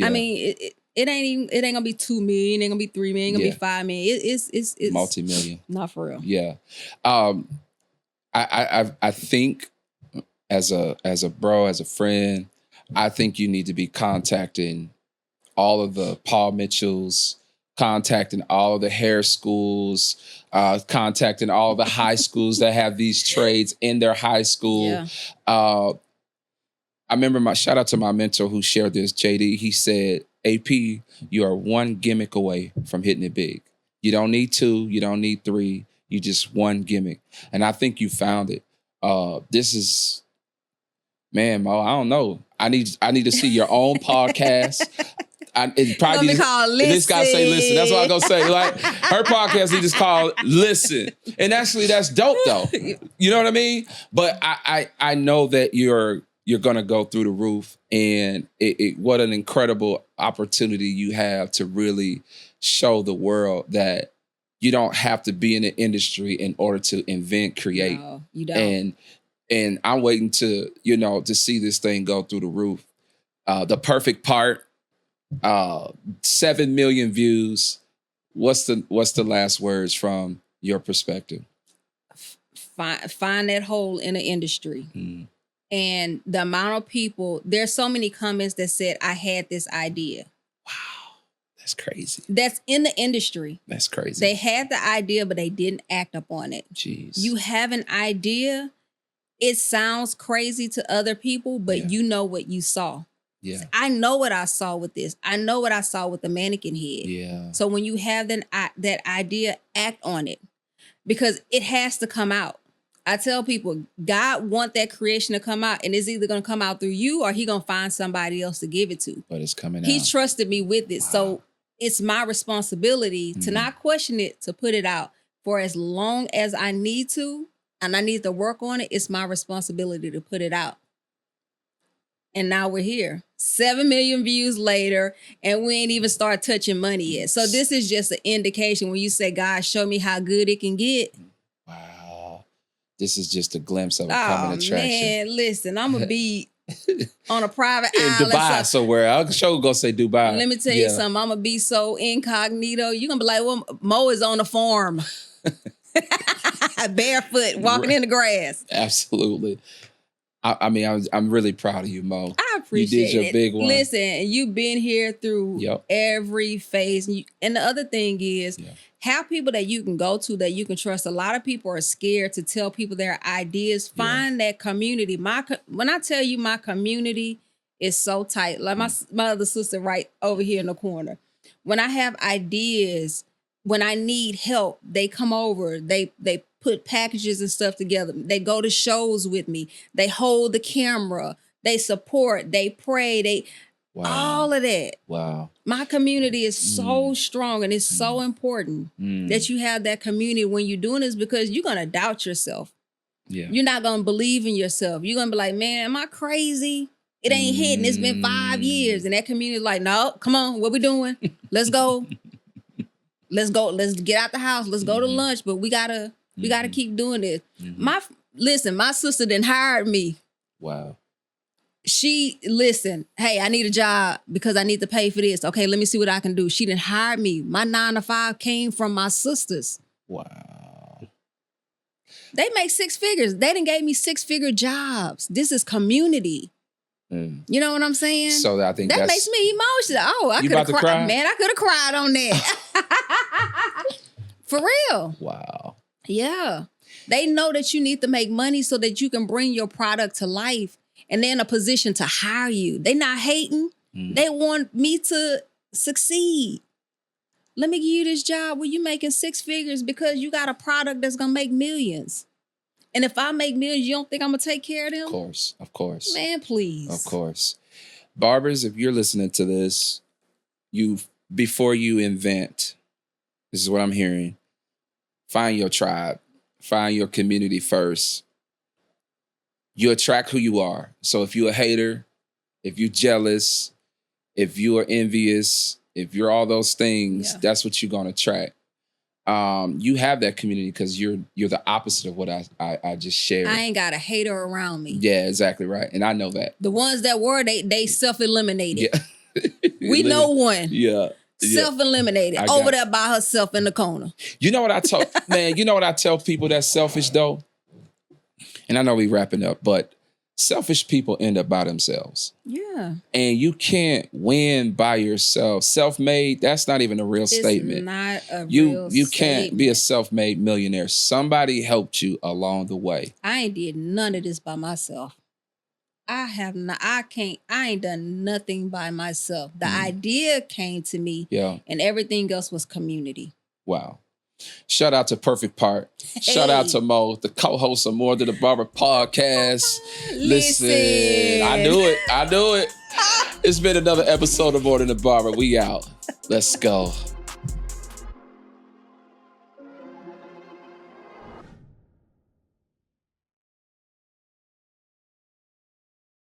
I mean, it ain't gonna be 2 million, it ain't gonna be 3 million, it ain't gonna be 5 million. It's multi-million. Not for real. Yeah. I think as a bro, as a friend, I think you need to be contacting all of the Paul Mitchells, contacting all of the hair schools, contacting all of the high schools that have these trades in their high school. Yeah. I remember shout out to my mentor who shared this, JD. He said, AP, you are one gimmick away from hitting it big. You don't need 2, you don't need 3, you just one gimmick. And I think you found it. This is, man, Mo, I don't know. I need to see your own podcast. It probably this guy say listen. That's what I'm gonna say. Like her podcast, he just called Listen. And actually, that's dope though. You know what I mean? But I know that you're gonna go through the roof, and what an incredible opportunity you have to really show the world that you don't have to be in the industry in order to invent, create. No, you don't. And I'm waiting to see this thing go through the roof. The perfect part. 7 million views. What's the last words from your perspective? Find that hole in the industry. And the amount of people, there's so many comments that said, I had this idea. Wow. That's crazy. That's in the industry. That's crazy. They had the idea, but they didn't act upon it. Jeez. You have an idea. It sounds crazy to other people, but you know what you saw. Yeah. I know what I saw with this. I know what I saw with the mannequin head. Yeah. So when you have that idea, act on it because it has to come out. I tell people, God want that creation to come out, and it's either going to come out through you or he going to find somebody else to give it to. But it's coming out. He trusted me with it. Wow. So it's my responsibility to not question it, to put it out for as long as I need to, and I need to work on it. It's my responsibility to put it out. And now we're here, 7 million views later, and we ain't even start touching money yet. So this is just an indication when you say, God, show me how good it can get. Wow. This is just a glimpse of a coming attraction. Man, listen, I'm going to be on a private in island. Dubai somewhere. I'm sure going to say Dubai. Let me tell you something. I'm going to be so incognito. You're going to be like, well, Mo is on a farm. Barefoot, walking in the grass. Absolutely. I mean, I'm really proud of you, Mo. I appreciate it. You did your big one. Listen, you've been here through every phase. And the other thing is, have people that you can go to, that you can trust. A lot of people are scared to tell people their ideas. Find that community. When I tell you my community is so tight. Like my other sister right over here in the corner. When I have ideas, when I need help, they come over. They put packages and stuff together. They go to shows with me. They hold the camera. They support. They pray. All of that. Wow. My community is so strong, and it's so important that you have that community when you're doing this, because you're going to doubt yourself. Yeah. You're not going to believe in yourself. You're going to be like, man, am I crazy? It ain't hitting. It's been 5 years. And that community is like, no, come on. What we doing? Let's go. Let's go. Let's get out the house. Let's go to lunch. But we gotta keep doing this. My sister done hired me. Wow. Listen, hey, I need a job because I need to pay for this. Okay, let me see what I can do. She done hired me. My 9 to 5 came from my sisters. Wow. They make 6 figures. They done gave me 6-figure jobs. This is community. You know what I'm saying? So I think that makes me emotional. Oh, I could have cried. Man, I could have cried on that. For real. Wow. Yeah. They know that you need to make money so that you can bring your product to life, and they're in a position to hire you. They not hating. They want me to succeed. Let me give you this job where you making 6 figures because you got a product that's going to make millions. And if I make millions, you don't think I'm going to take care of them? Of course. Man, please. Of course. Barbers, if you're listening to this, before you invent, this is what I'm hearing, find your tribe, find your community first. You attract who you are. So if you're a hater, if you're jealous, if you are envious, if you're all those things, that's what you're going to attract. You have that community because you're the opposite of what I just shared. I ain't got a hater around me. Yeah, exactly right. And I know that. The ones that were, they self-eliminated. Yeah. We know one. Yeah. Self-eliminated. Over there by herself in the corner. You know what I tell, man, you know what I tell people that's selfish though? And I know we wrapping up, but selfish people end up by themselves. Yeah. And you can't win by yourself. Self-made, that's not even a real statement. It's not a real You can't be a self-made millionaire. Somebody helped you along the way. I ain't did none of this by myself. I ain't done nothing by myself. The idea came to me. Yeah. And everything else was community. Wow. Shout out to Perfect Part. Hey. Shout out to Mo, the co-host of More Than the Barber podcast. Listen, I knew it. It's been another episode of More Than the Barber. We out. Let's go.